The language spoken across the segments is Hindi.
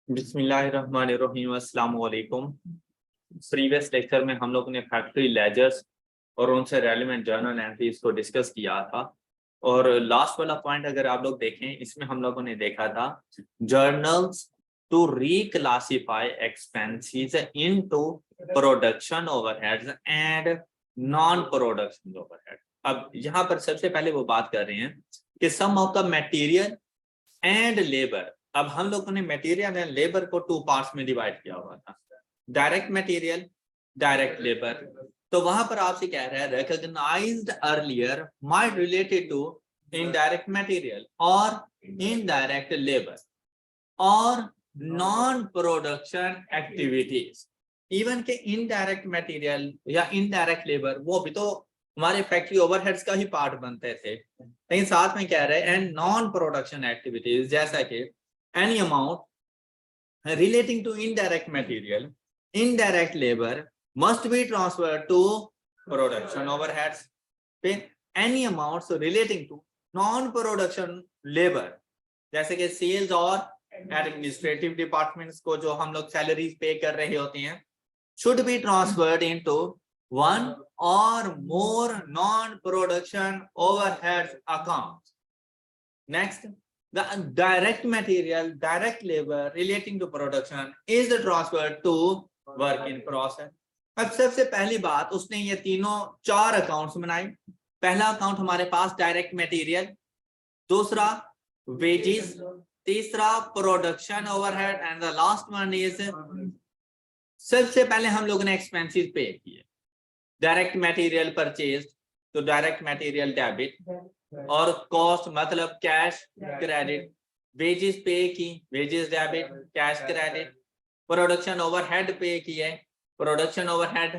बिस्मिल्लाहिर्रहमानिर्रहीम, अस्सलाम वालेकुम। प्रीवियस लेक्चर में हम लोगों ने फैक्ट्री लेजर्स और उनसे रेलेवेंट जर्नल एंट्रीज को डिस्कस किया था। और लास्ट वाला पॉइंट अगर आप लोग देखें, इसमें हम लोगों ने देखा था journals to reclassify expenses into production overheads and non production overhead. अब यहाँ पर सबसे पहले वो बात कर रहे हैं कि sum of the material and labour. अब हम लोगों ने मटेरियल एंड लेबर को टू पार्ट्स में डिवाइड किया हुआ था, डायरेक्ट मटेरियल, डायरेक्ट लेबर। तो वहां पर आपसे कह रहा है recognized earlier might related to indirect material और इनडायरेक्ट लेबर और नॉन प्रोडक्शन एक्टिविटीज। इवन के इनडायरेक्ट मटेरियल या इनडायरेक्ट लेबर वो भी तो हमारे फैक्ट्री ओवरहेड्स का ही पार्ट बनते थे, लेकिन साथ में कह रहे हैं एंड नॉन प्रोडक्शन एक्टिविटीज, जैसा कि any amount relating to indirect material, indirect labour must be transferred to production overheads. फिर any amounts relating to non production labour, जैसे कि सेल्स और एडमिनिस्ट्रेटिव डिपार्टमेंट्स को जो हम लोग सैलरीज पे कर रहे होते हैं, should be transferred into one or more non-production overheads accounts. Next, the direct material, direct labor relating to production is transferred to work in process. अब सबसे पहली बात, उसने ये तीनों चार अकाउंट्स बनाए। पहला अकाउंट हमारे पास डायरेक्ट मटेरियल, दूसरा वेजेस, तीसरा production overhead and the last one is, सबसे पहले हम लोगों ने एक्सपेंसेस पे किए। डायरेक्ट मटेरियल परचेज तो डायरेक्ट मटेरियल डेबिट, और कॉस्ट मतलब कैश क्रेडिट। वेजेस पे की, wages debit, cash credit. Production overhead पे किए, production overhead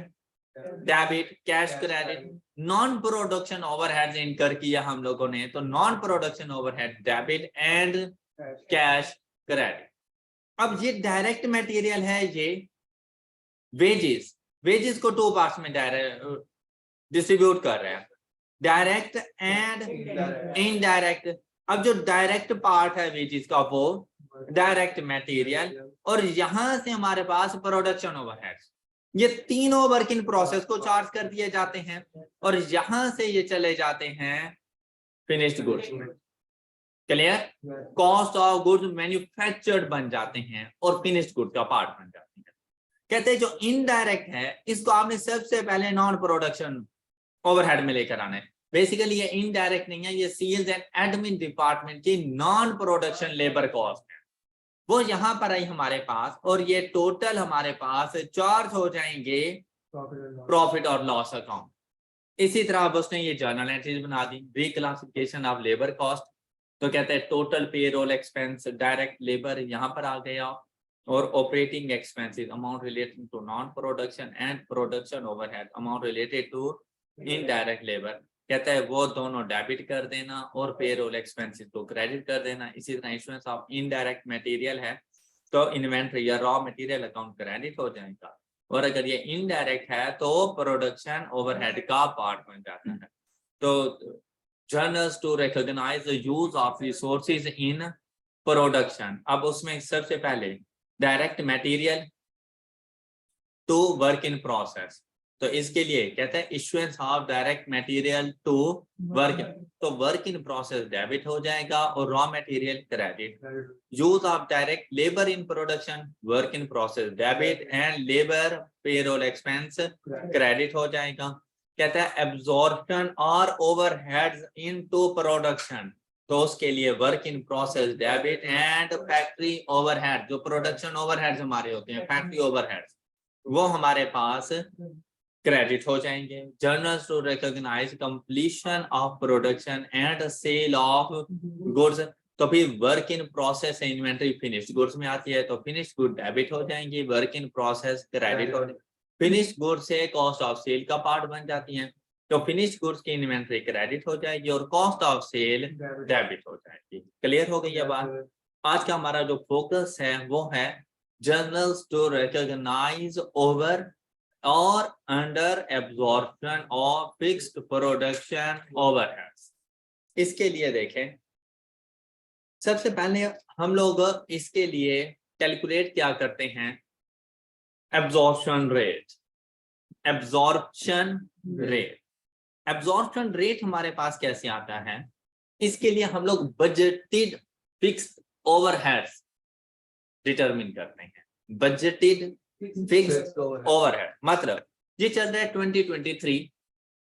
debit, cash credit. Non production overhead इनकर किया हम लोगों ने, तो non production overhead debit and cash credit. अब ये डायरेक्ट मटेरियल है, ये वेजेस, वेजेस को टू पार्ट्स में डिस्ट्रीब्यूट कर रहे हैं, डायरेक्ट एंड इनडायरेक्ट। अब जो डायरेक्ट पार्ट है वेजेस का वो डायरेक्ट मटेरियल, और यहां से हमारे पास प्रोडक्शन ओवरहेड्स, ये तीनों वर्क इन प्रोसेस को चार्ज कर दिए जाते हैं, और यहां से ये चले जाते हैं फिनिश्ड गुड्स में। Clear? Cost of goods manufactured बन जाते हैं और फिनिश्ड गुड्स का पार्ट बन जाते हैं। कहते हैं जो इनडायरेक्ट है इसको आपने सबसे पहले नॉन प्रोडक्शन ओवरहेड में लेकर आना है। बेसिकली ये इनडायरेक्ट नहीं है, ये सेल्स एंड एडमिन डिपार्टमेंट की नॉन प्रोडक्शन लेबर कॉस्ट है, वो यहां पर आई हमारे पास, और ये टोटल हमारे पास चार्ज हो जाएंगे प्रॉफिट और लॉस अकाउंट। इसी तरह अब उसने ये जर्नल एंट्रीज बना दी, रिक्लासिफिकेशन ऑफ लेबर कॉस्ट। तो कहते हैं total payroll expense direct labour यहाँ पर आ गया, और operating expenses amount relating to non production and production overhead amount related to indirect labour, कहता है वो दोनों डेबिट कर देना और पेरोल एक्सपेंसेस को क्रेडिट कर देना। इसी तरह इश्यूएंस ऑफ इनडायरेक्ट मटेरियल है तो इन्वेंट्री या रॉ मटेरियल अकाउंट क्रेडिट हो जाएगा, और अगर ये इनडायरेक्ट है तो प्रोडक्शन ओवरहेड का पार्ट बन जाता है। तो journals to recognize the use of resources in production, अब उसमें सबसे पहले direct material to work in process, तो इसके लिए कहते हैं issuance of direct material to work, तो वर्क इन प्रोसेस डेबिट हो जाएगा और raw material credit. Use of direct labour in production, work in process debit and labour payroll expense credit हो जाएगा। कहता है एब्जॉर्प्शन और ओवरहेड्स इनटू प्रोडक्शन, तो उसके लिए work in process debit and factory overhead, जो प्रोडक्शन ओवरहेड्स हमारे होते हैं फैक्ट्री ओवरहेड्स, वो हमारे पास क्रेडिट हो जाएंगे। Journals to recognize completion of production and sale of goods, तो फिर work in process inventory finished goods में आती है, तो फिनिश्ड गुड डेबिट हो जाएंगी, वर्क इन प्रोसेस क्रेडिट हो जाएंगे। फिनिश्ड गुड्स से कॉस्ट ऑफ सेल का पार्ट बन जाती है, तो फिनिश्ड गुड्स की इन्वेंटरी क्रेडिट हो जाएगी और कॉस्ट ऑफ सेल डेबिट हो जाएगी। क्लियर हो गई है बात? आज का हमारा जो फोकस है वो है जर्नल्स टू रिकॉग्नाइज ओवर और under absorption of fixed production overheads. इसके लिए देखें, सबसे पहले हम लोग इसके लिए कैलकुलेट क्या करते हैं, absorption rate. Absorption rate, absorption rate हमारे पास कैसे आता है, इसके लिए हम लोग बजटेड फिक्स्ड ओवरहेड्स डिटरमिन करते हैं। बजटेड फिक्स्ड ओवरहेड मतलब ये चल रहा है 2023,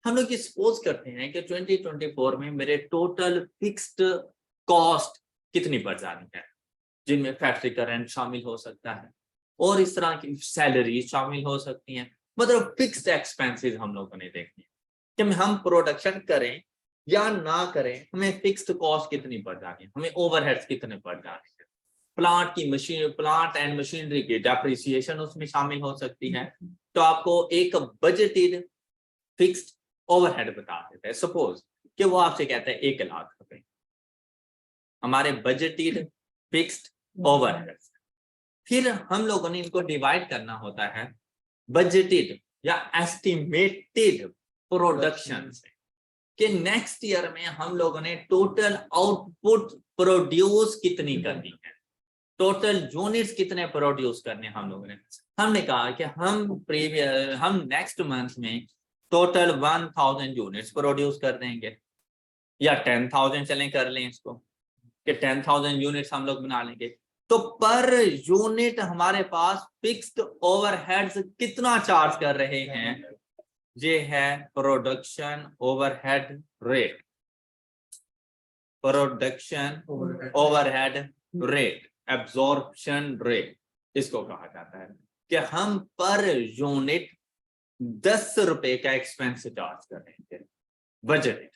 हम लोग ये सपोज करते हैं कि 2024 में मेरे टोटल फिक्स्ड कॉस्ट कितनी बढ़ जानी है, जिनमें फैक्ट्री का रेंट शामिल हो सकता है और इस तरह की सैलरी शामिल हो सकती हैं। मतलब फिक्स्ड एक्सपेंसेस हम लोगों ने देखनी है कि हम प्रोडक्शन करें या ना करें, हमें फिक्स्ड कॉस्ट कितनी बढ़ जानी है, हमें ओवरहेड्स कितने बढ़ जाने हैं। प्लांट की मशीन, प्लांट एंड मशीनरी की डेप्रिसिएशन उसमें शामिल हो सकती है। तो आपको एक बजटेड फिक्स्ड ओवरहेड बता देते हैं। सपोज कि वो आपसे कहते हैं 1 लाख रुपए हमारे बजटेड फिक्स्ड ओवरहेड। फिर हम लोगों ने इनको डिवाइड करना होता है बजटेड या एस्टिमेटेड प्रोडक्शन से, कि नेक्स्ट ईयर में हम लोगों ने टोटल आउटपुट प्रोड्यूस कितनी करनी है, टोटल यूनिट्स कितने प्रोड्यूस करने हम लोगों ने। हमने कहा कि हम नेक्स्ट मंथ में टोटल 1000 यूनिट्स प्रोड्यूस कर देंगे, या 10,000 चलें कर लें इसको कि 10,000 यूनिट्स हम लोग बना लेंगे। तो पर यूनिट हमारे पास फिक्स्ड ओवरहेड्स कितना चार्ज कर रहे हैं, ये है production overhead rate. Production overhead rate, absorption rate इसको कहा जाता है कि हम पर यूनिट 10 रुपए का एक्सपेंस चार्ज कर रहे थे बजट।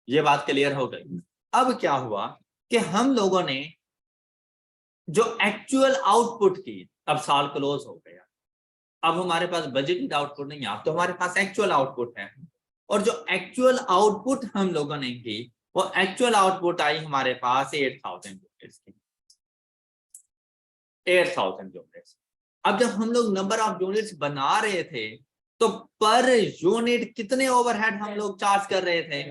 ये बात क्लियर हो गई। अब क्या हुआ कि हम लोगों ने जो एक्चुअल आउटपुट की, अब साल क्लोज हो गया, अब हमारे पास बजटेड आउटपुट नहीं है, अब तो हमारे पास एक्चुअल आउटपुट है। और जो एक्चुअल आउटपुट हम लोगों ने की, वो एक्चुअल आउटपुट आई हमारे पास 8,000 यूनिट्स की, 8,000 यूनिट्स। अब जब हम लोग नंबर ऑफ यूनिट्स बना रहे थे तो पर यूनिट कितने ओवरहेड हम लोग चार्ज कर रहे थे,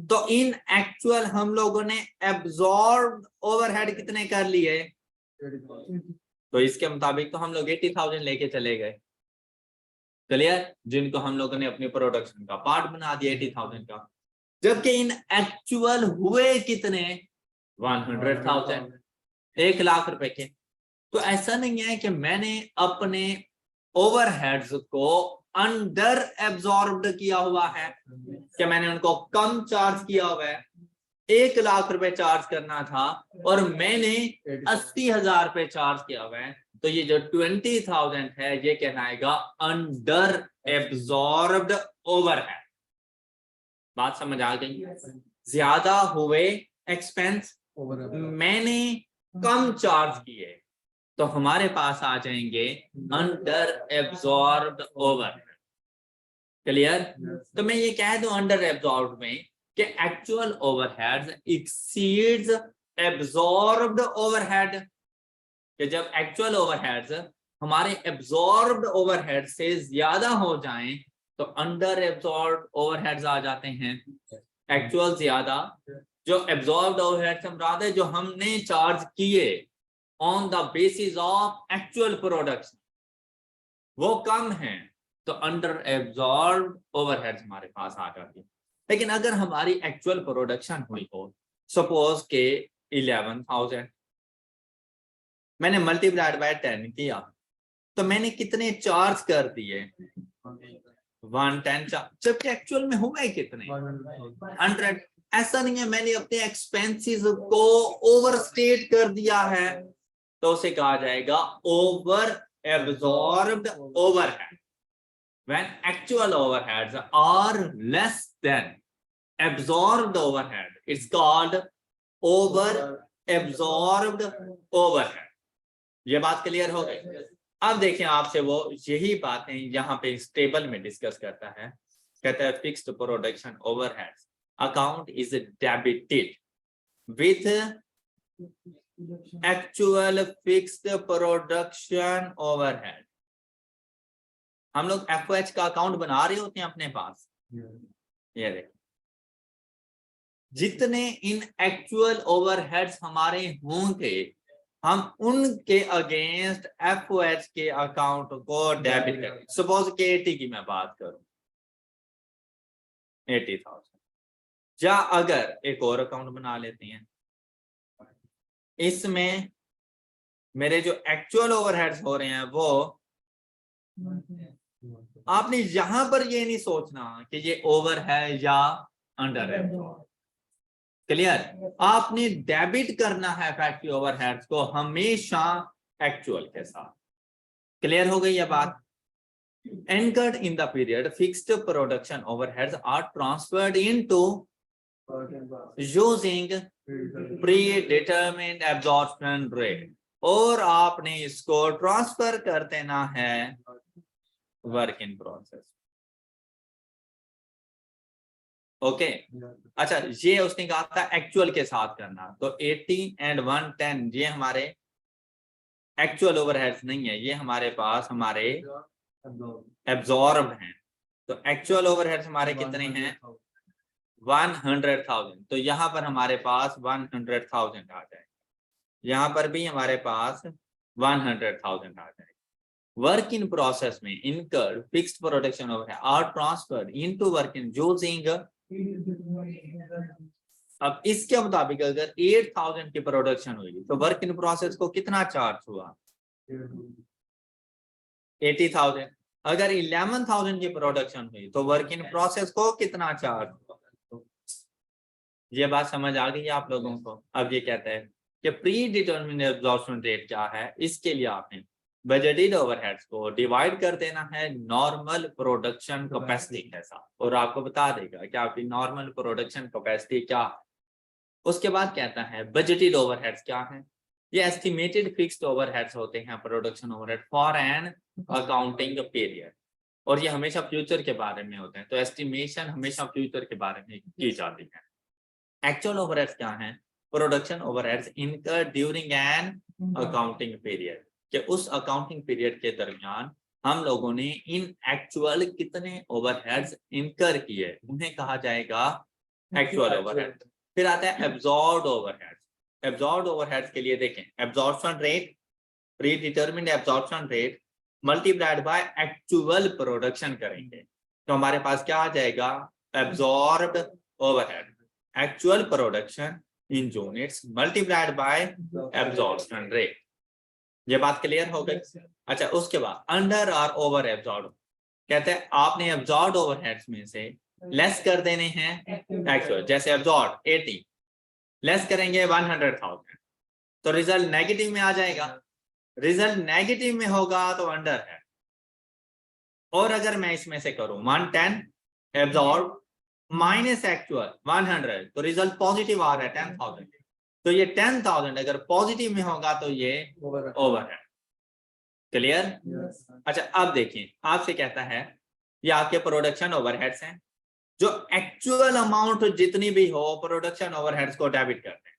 तो इन एक्चुअल हम लोगों ने एब्जॉर्ब ओवरहेड कितने कर लिए, तो इसके मुताबिक तो हम लोग 80,000 लेके चले गए। क्लियर, जिनको हम लोगों ने अपनी प्रोडक्शन का पार्ट बना दिया 80,000 का, जबकि इन एक्चुअल हुए कितने 100,000, 1 लाख रुपए के। तो ऐसा नहीं है कि मैंने अपने ओवरहेड्स को अंडर एब्जॉर्ब्ड किया हुआ है, कि मैंने उनको कम चार्ज किया हुआ है। 1 लाख रुपए चार्ज करना था और मैंने 80,000 रुपए चार्ज किया हुआ है, तो ये जो 20,000 है ये कहलाएगा अंडर एब्जॉर्ब्ड ओवरहेड। बात समझ आ गई? ज्यादा हुए एक्सपेंस, मैंने कम चार्ज किए, तो हमारे पास आ जाएंगे अंडर एब्जॉर्ब्ड ओवरहेड। क्लियर? तो मैं ये कह दूं अंडर एब्जॉर्ब्ड में कि actual overheads exceeds absorbed overhead, कि जब एक्चुअल ओवरहेड्स हमारे एब्जॉर्ब्ड ओवरहेड से ज्यादा हो जाएं तो अंडर एब्जॉर्ब्ड ओवरहेड्स आ जाते हैं। एक्चुअल ज्यादा, जो एब्जॉर्ब्ड ओवरहेड से मुराद है जो हमने चार्ज किए on the basis of actual production, वो कम है, तो अंडर एब्जॉर्ब्ड ओवरहेड्स हमारे पास आ जाती है। लेकिन अगर हमारी एक्चुअल प्रोडक्शन हुई हो, सपोज के 11,000, मैंने मल्टीप्लाइड बाय 10 किया, तो मैंने कितने चार्ज कर दिए 110, जबकि एक्चुअल में हुआ है कितने 100। ऐसा नहीं है मैंने अपने एक्सपेंसेस को ओवरस्टेट कर दिया है, तो उसे कहा जाएगा over absorbed overhead. when actual overheads are less than absorbed overhead, it's called over absorbed overhead। ये बात क्लियर हो गई? अब देखें आपसे वो यही बातें यहाँ पे इस टेबल में डिस्कस करता है। कहता है fixed production overheads account is debited with actual fixed production overhead. हम लोग FOH का अकाउंट बना रहे होते हैं अपने पास, ये देखिए जितने इन एक्चुअल ओवरहेड्स हमारे होंगे हम उनके अगेंस्ट FOH के अकाउंट को डेबिट करें। सपोज के 80 की मैं बात करूं, 80,000, या अगर एक और अकाउंट बना लेते हैं, इसमें मेरे जो एक्चुअल ओवरहेड्स हो रहे हैं वो, आपने यहां पर ये नहीं सोचना कि ये ओवर है या अंडर है, क्लियर। आपने डेबिट करना है फैक्ट्री ओवरहेड्स को हमेशा एक्चुअल के साथ। क्लियर हो गई ये बात। Incurred in the period, fixed production overheads are transferred into using predetermined absorption rate, और आपने इसको ट्रांसफर कर देना है वर्क इन प्रोसेस। ओके अच्छा, ये उसने कहा था एक्चुअल के साथ करना, तो 80 and 110 ये हमारे एक्चुअल ओवरहेड्स नहीं है, ये हमारे पास हमारे एब्जॉर्ब हैं। तो एक्चुअल ओवरहेड्स हमारे कितने हैं? 100,000। तो यहाँ पर हमारे पास 100,000 आ जाएगा, यहाँ पर भी हमारे पास 100,000 आ जाएगा। वर्क इन प्रोसेस में incurred fixed production overhead are transferred into work in using. अब इसके मुताबिक अगर 8,000 की प्रोडक्शन हुई तो वर्क इन प्रोसेस को कितना चार्ज हुआ? 80,000। अगर 11,000 की प्रोडक्शन हुई तो वर्क इन प्रोसेस को कितना चार्ज हुआ? ये बात समझ आ गई आप लोगों को। अब ये कहता है कि प्री डिटर्मिन्ड एब्जॉर्प्शन रेट क्या है, इसके लिए आपने बजटेड ओवरहेड्स को डिवाइड कर देना है नॉर्मल प्रोडक्शन कैपेसिटी के साथ, और आपको बता देगा कि आपकी नॉर्मल प्रोडक्शन कैपेसिटी क्या है। उसके बाद कहता है बजटेड ओवरहेड्स क्या है? ये एस्टिमेटेड फिक्स्ड ओवरहेड्स होते हैं production overhead for an accounting period, और ये हमेशा फ्यूचर के बारे में होते हैं, तो एस्टिमेशन हमेशा फ्यूचर के बारे में की जाती है। एक्चुअल ओवरहेड्स क्या है? Production overheads incurred during an accounting period, कि उस अकाउंटिंग पीरियड के दरमियान हम लोगों ने इन एक्चुअल कितने ओवरहेड्स इनकर किए, उन्हें कहा जाएगा एक्चुअल ओवरहेड। फिर आता है एब्जॉर्ब्ड ओवरहेड्स। एब्जॉर्ब्ड ओवरहेड्स के लिए देखें, absorption rate, pre determined absorption rate multiplied by actual production करेंगे, तो हमारे पास क्या आ जाएगा? Absorbed overhead, actual production in units multiplied by absorption rate. ये बात क्लियर हो गई? अच्छा, उसके बाद अंडर और ओवर एब्जॉर्ब, कहते हैं आपने एब्जॉर्ब ओवरहेड्स में से लेस कर देने हैं एक्चुअल। जैसे एब्जॉर्ब 80 लेस करेंगे 100,000, तो रिजल्ट नेगेटिव में आ जाएगा। रिजल्ट नेगेटिव में होगा तो अंडर है। और अगर मैं इसमें से करूं 110 एब्जॉर्ब माइनस एक्चुअल 100, तो रिजल्ट पॉजिटिव आ रहा है 10,000। तो ये 10,000 अगर पॉजिटिव में होगा तो ये ओवर है। क्लियर? अच्छा, अब देखिए आपसे कहता है ये आपके प्रोडक्शन ओवरहेड्स हैं, जो एक्चुअल अमाउंट जितनी भी हो प्रोडक्शन ओवरहेड्स को डेबिट करते हैं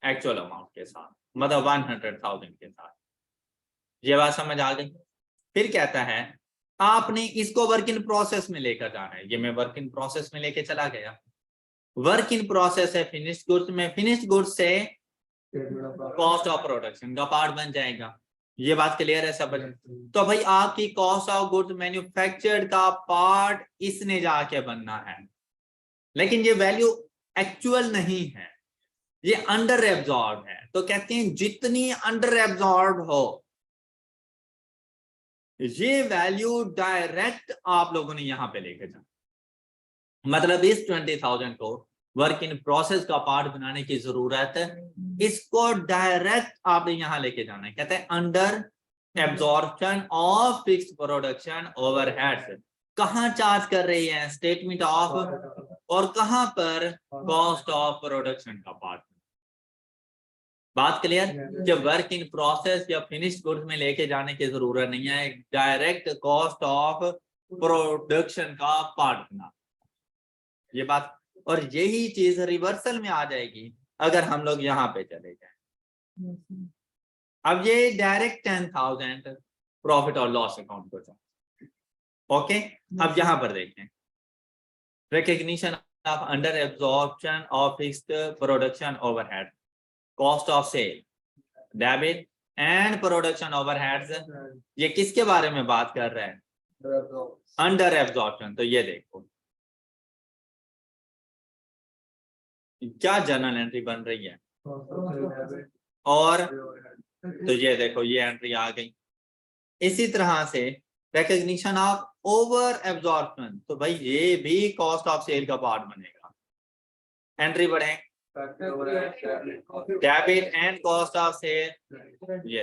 एक्चुअल अमाउंट के साथ, मतलब 100,000 के साथ। ये बात समझ आ गई? फिर कहता है आपने इसको वर्क इन प्रोसेस में लेकर जाना है। ये मैं वर्क इन प्रोसेस में लेके चला गया। वर्क इन प्रोसेस है फिनिश्ड गुड्स में, फिनिश्ड गुड्स से कॉस्ट ऑफ प्रोडक्शन का पार्ट बन जाएगा। ये बात क्लियर है सब? तो भाई आपकी कॉस्ट ऑफ गुड्स मैन्युफैक्चर्ड का पार्ट इसने जाके बनना है, लेकिन ये वैल्यू एक्चुअल नहीं है, ये अंडर एब्जॉर्ब है। तो कहते हैं जितनी अंडर एब्जॉर्ब हो ये वैल्यू डायरेक्ट आप लोगों ने यहां पे लेके जाना। मतलब इस 20,000 को वर्क इन प्रोसेस का पार्ट बनाने की जरूरत है, इसको डायरेक्ट आपने यहां लेके जाना है। कहते हैं under absorption of fixed production overheads. कहां चार्ज कर रही है? स्टेटमेंट ऑफ, और कहां पर? कॉस्ट ऑफ प्रोडक्शन का पार्ट। बात क्लियर? कि वर्क इन प्रोसेस या फिनिश्ड गुड्स में लेके जाने की जरूरत नहीं है, डायरेक्ट कॉस्ट ऑफ प्रोडक्शन का पार्ट बना। ये बात, और यही चीज रिवर्सल में आ जाएगी अगर हम लोग यहाँ पे चले जाए। अब ये डायरेक्ट 10,000 प्रॉफिट और लॉस अकाउंट को जाए। ओके, अब यहाँ पर देखें recognition of under absorption of fixed production overhead, cost of sale. Debit and production overheads, ये किसके बारे में बात कर रहे हैं? Under absorption. तो ये देखो क्या जर्नल एंट्री बन रही है, और तो ये देखो ये एंट्री आ गई। इसी तरह से रिकॉग्निशन ऑफ ओवर एब्जॉर्प्शन, तो भाई ये भी कॉस्ट ऑफ सेल का पार्ट बनेगा। एंट्री बढ़े debit and cost of sale, ये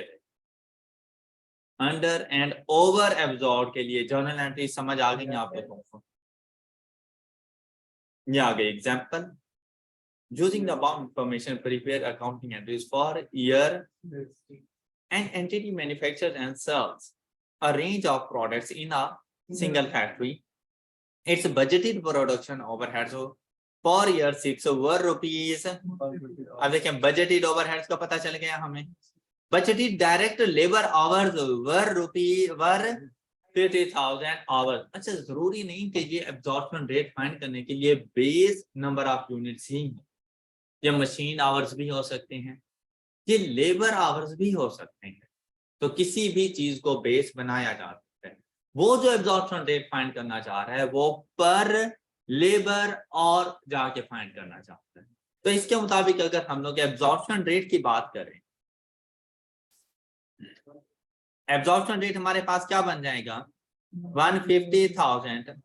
अंडर एंड ओवर एब्जॉर्ब के लिए जर्नल एंट्री समझ आ गई आप लोगों को? ये आ गई example. Using the above information, prepare accounting entries for year an entity manufactures and sells a range of products in a single factory. Its budgeted production overheads for year 6 were rupees. अब देखें budgeted overheads का पता चल गया हमें। budgeted direct labor hours were 50,000 hours। अच्छा, जरूरी नहीं कि ये absorption rate फाइंड करने के लिए बेस नंबर ऑफ यूनिट्स ही है, ये मशीन आवर्स भी हो सकते हैं, ये लेबर आवर्स भी हो सकते हैं। तो किसी भी चीज को बेस बनाया जा सकता है। वो जो एब्जॉर्प्शन रेट फाइंड करना चाह रहा है वो पर लेबर और जाके फाइंड करना चाहता है। तो इसके मुताबिक अगर हम लोग एब्जॉर्प्शन रेट की बात करें, एब्जॉर्प्शन रेट हमारे पास क्या बन जाएगा? 150,000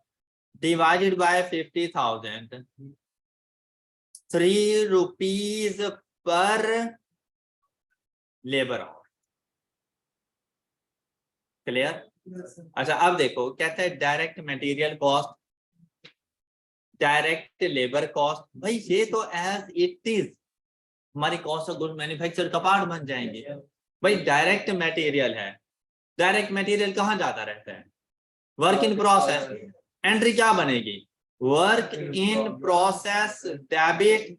divided by 50,000, 3 rupees per labour our. Clear? अच्छा, अब देखो कहता है direct material cost, direct labour cost. भाई ये तो एज इट इज हमारी कॉस्ट ऑफ गुड मैन्युफैक्चर का पार्ट बन जाएंगे। भाई डायरेक्ट मटेरियल है, डायरेक्ट मटेरियल कहाँ जाता रहता है? Work in process. एंट्री क्या बनेगी? Work in process debit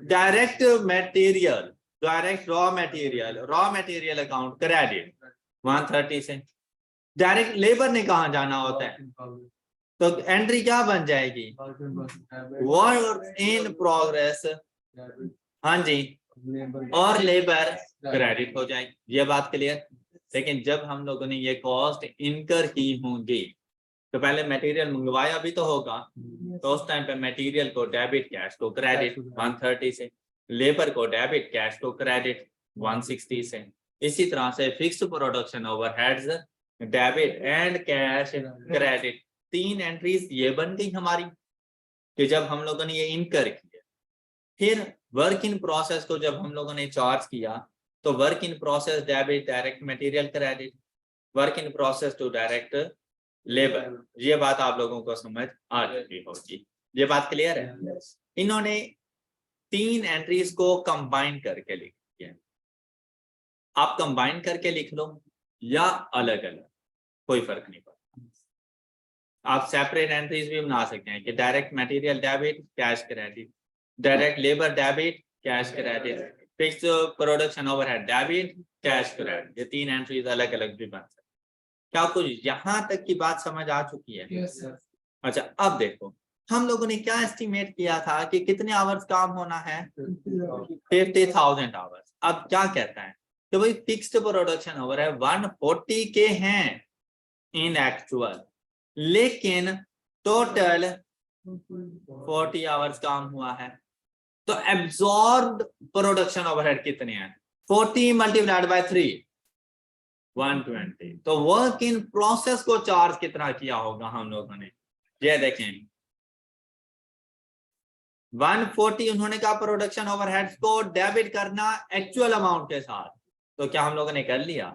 direct material, direct raw material account credit 130 से। डायरेक्ट लेबर ने कहा जाना होता है, तो एंट्री क्या बन जाएगी? वर्क इन प्रोग्रेस, हाँ जी, और लेबर क्रेडिट हो जाएगी। ये बात क्लियर? लेकिन जब हम लोगों ने ये कॉस्ट इनकर की होंगी तो पहले मटेरियल मंगवाया भी तो होगा, तो उस टाइम पे मटेरियल को डेबिट कैश को क्रेडिट 130 से, लेबर को डेबिट कैश को क्रेडिट 160 से। इसी तरह से fixed production overheads debit and cash credit, 3 entries ये बन गई हमारी कि जब हम लोगों ने ये इनकर किया। फिर वर्क इन प्रोसेस को जब हम लोगों ने चार्ज किया तो work in process debit direct material credit, work in process to direct labour. ये बात आप लोगों को समझ आ चुकी होगी। ये बात क्लियर है? इन्होंने 3 एंट्रीज को कंबाइन करके लिख दिया। आप कंबाइन करके लिख लो या अलग अलग, कोई फर्क नहीं पड़ता। आप सेपरेट एंट्रीज भी बना सकते हैं कि direct material debit cash credit, direct labour debit cash credit, fix production overhead debit cash credit. ये 3 एंट्रीज अलग अलग भी बन सकते हैं। क्या कुछ यहां तक की बात समझ आ चुकी है? Yes, sir. अच्छा, अब देखो हम लोगों ने क्या एस्टिमेट किया था कि कितने आवर्स काम होना है? 50,000 आवर्स। अब क्या कहता है कि भाई फिक्स्ड प्रोडक्शन ओवर है 140 के हैं इन एक्चुअल, लेकिन टोटल 40 आवर्स काम हुआ है। तो एब्जॉर्ब्ड प्रोडक्शन ओवरहेड कितने हैं? 40 मल्टीप्लाइड बाय 3 120। तो वर्क इन प्रोसेस को चार्ज कितना किया होगा हम लोगों ने? ये देखें 140 उन्होंने कहा प्रोडक्शन ओवरहेड्स को डेबिट करना एक्चुअल अमाउंट के साथ, तो क्या हम लोगों ने कर लिया?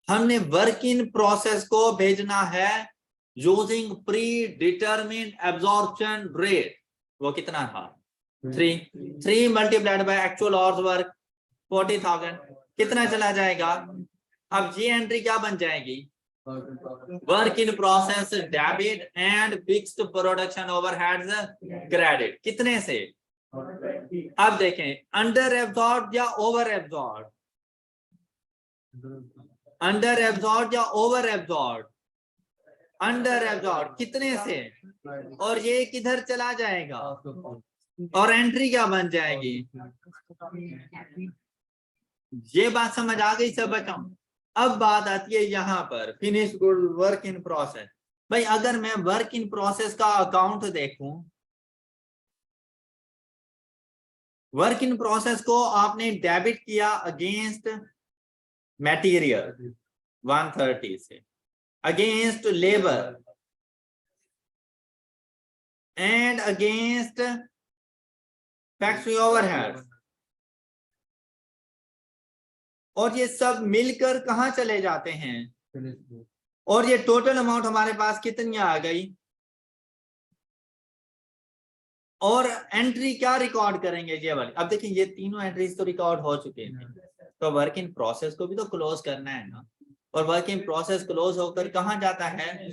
हमने वर्क इन प्रोसेस को भेजना है using predetermined absorption rate. वो कितना था? 3 multiplied by actual hours work 40,000, कितना चला जाएगा? अब ये एंट्री क्या बन जाएगी? Work in process debit and fixed production overheads credit, कितने से? अब देखें अंडर एब्जॉर्ब या ओवर एब्जॉर्ब, अंडर एब्जॉर्ब या ओवर एब्जॉर्ब? अंडर एब्जॉर्ब, कितने से? और ये किधर चला जाएगा? और एंट्री क्या बन जाएगी। ये बात समझ आ गई सब बच्चों। अब बात आती है यहाँ पर finish good work in process. भाई अगर मैं वर्क इन प्रोसेस का अकाउंट देखूं, वर्क इन प्रोसेस को आपने डेबिट किया अगेंस्ट मटेरियल 130 से, against labour and against factory overhead, और ये सब मिलकर कहां चले जाते हैं, और ये टोटल अमाउंट हमारे पास कितनी आ गई, और एंट्री क्या रिकॉर्ड करेंगे ये वाली। अब देखिए ये तीनों एंट्रीज तो रिकॉर्ड हो चुके हैं, तो वर्क इन प्रोसेस को भी तो क्लोज करना है ना, और वर्क इन प्रोसेस क्लोज होकर कहां जाता है,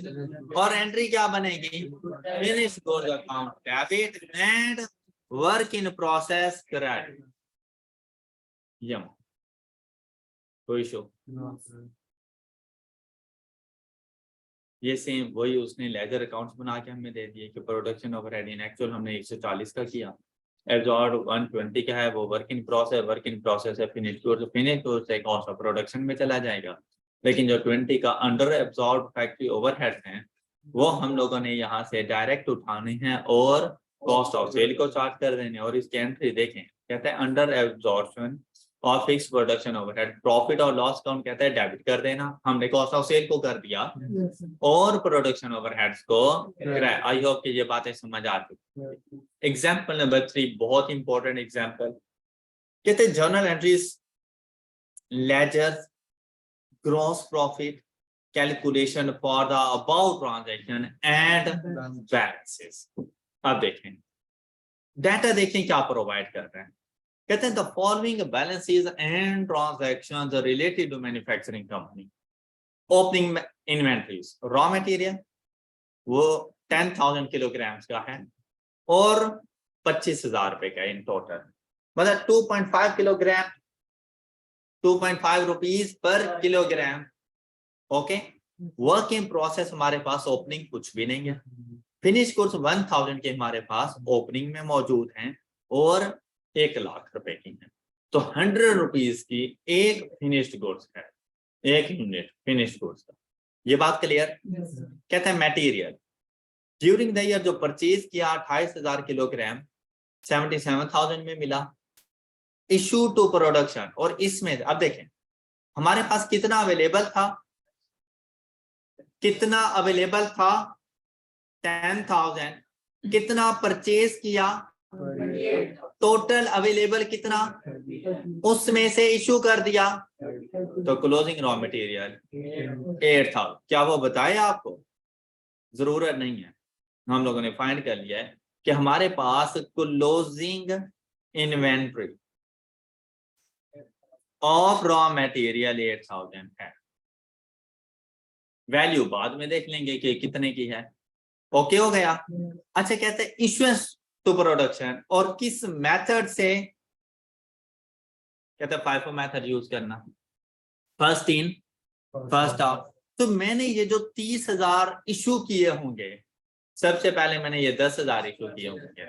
और एंट्री क्या बनेगी, finish goods account debit and work in process credit. यम कोई इशू। ये सेम वही उसने लेजर अकाउंट्स बना के हमें दे दिए कि प्रोडक्शन ओवरहेड इन एक्चुअल हमने 140 का किया, एब्जॉर्ब 120 का है, वो वर्क इन प्रोसेस है, फिनिश गुड्स से कॉस्ट ऑफ प्रोडक्शन में चला जाएगा। लेकिन जो 20 का अंडर एब्जॉर्ब फैक्ट्री ओवरहेड्स हैं वो हम लोगों ने यहाँ से डायरेक्ट उठाने हैं और कॉस्ट ऑफ सेल को चार्ज कर देने। और इसकी एंट्री देखें, कहते हैं अंडर एब्जॉर्प्शन और फिक्स प्रोडक्शन ओवरहेड, प्रॉफिट और लॉस काउंट कहता है डेबिट कर देना, हमने कॉस्ट ऑफ सेल को कर दिया और प्रोडक्शन ओवरहेड्स को। आई होप कि ये बातें समझ आ चुकी। एग्जांपल नंबर 3 बहुत इंपॉर्टेंट एग्जांपल, कहते हैं journal entries, ledger, gross profit, calculation for the about transaction and balances. अब देखें डाटा, देखें क्या प्रोवाइड कर रहे हैं। कहते हैं the following balances and transactions related to manufacturing company. Opening inventories, raw material वो 10,000 किलोग्राम का है और 25,000 रुपए का इन टोटल, मतलब 2.5 kilogram, 2.5 rupees per kilogram. Okay, work in process हमारे पास ओपनिंग कुछ भी नहीं है, फिनिश गुड्स 1000 के हमारे पास ओपनिंग में मौजूद हैं और 1,00,000 रुपए की है, तो 100 रुपीज की एक फिनिश्ड गुड्स है, एक यूनिट फिनिश्ड गुड्स का। ये बात क्लियर। कहते हैं मटेरियल ड्यूरिंग द ईयर जो परचेज किया 28,000 किलोग्राम 77,000 में मिला, इशू टू प्रोडक्शन। और इसमें अब देखें हमारे पास कितना अवेलेबल था, कितना अवेलेबल था 10,000, कितना परचेज किया, टोटल अवेलेबल कितना, उसमें से इशू कर दिया, तो क्लोजिंग रॉ मटेरियल 8,000। क्या वो बताए आपको, जरूरत नहीं है, हम लोगों ने फाइंड कर लिया है कि हमारे पास closing inventory of raw material 8,000 है। वैल्यू बाद में देख लेंगे कि कितने की है। ओके हो गया। अच्छा, कहते हैं इश्यूएंस टू प्रोडक्शन, और किस मेथड से, कहते हैं FIFO मेथड यूज करना, फर्स्ट इन फर्स्ट आउट। तो मैंने ये जो 30,000 इशू किए होंगे, सबसे पहले मैंने ये 10,000 इशू किए होंगे,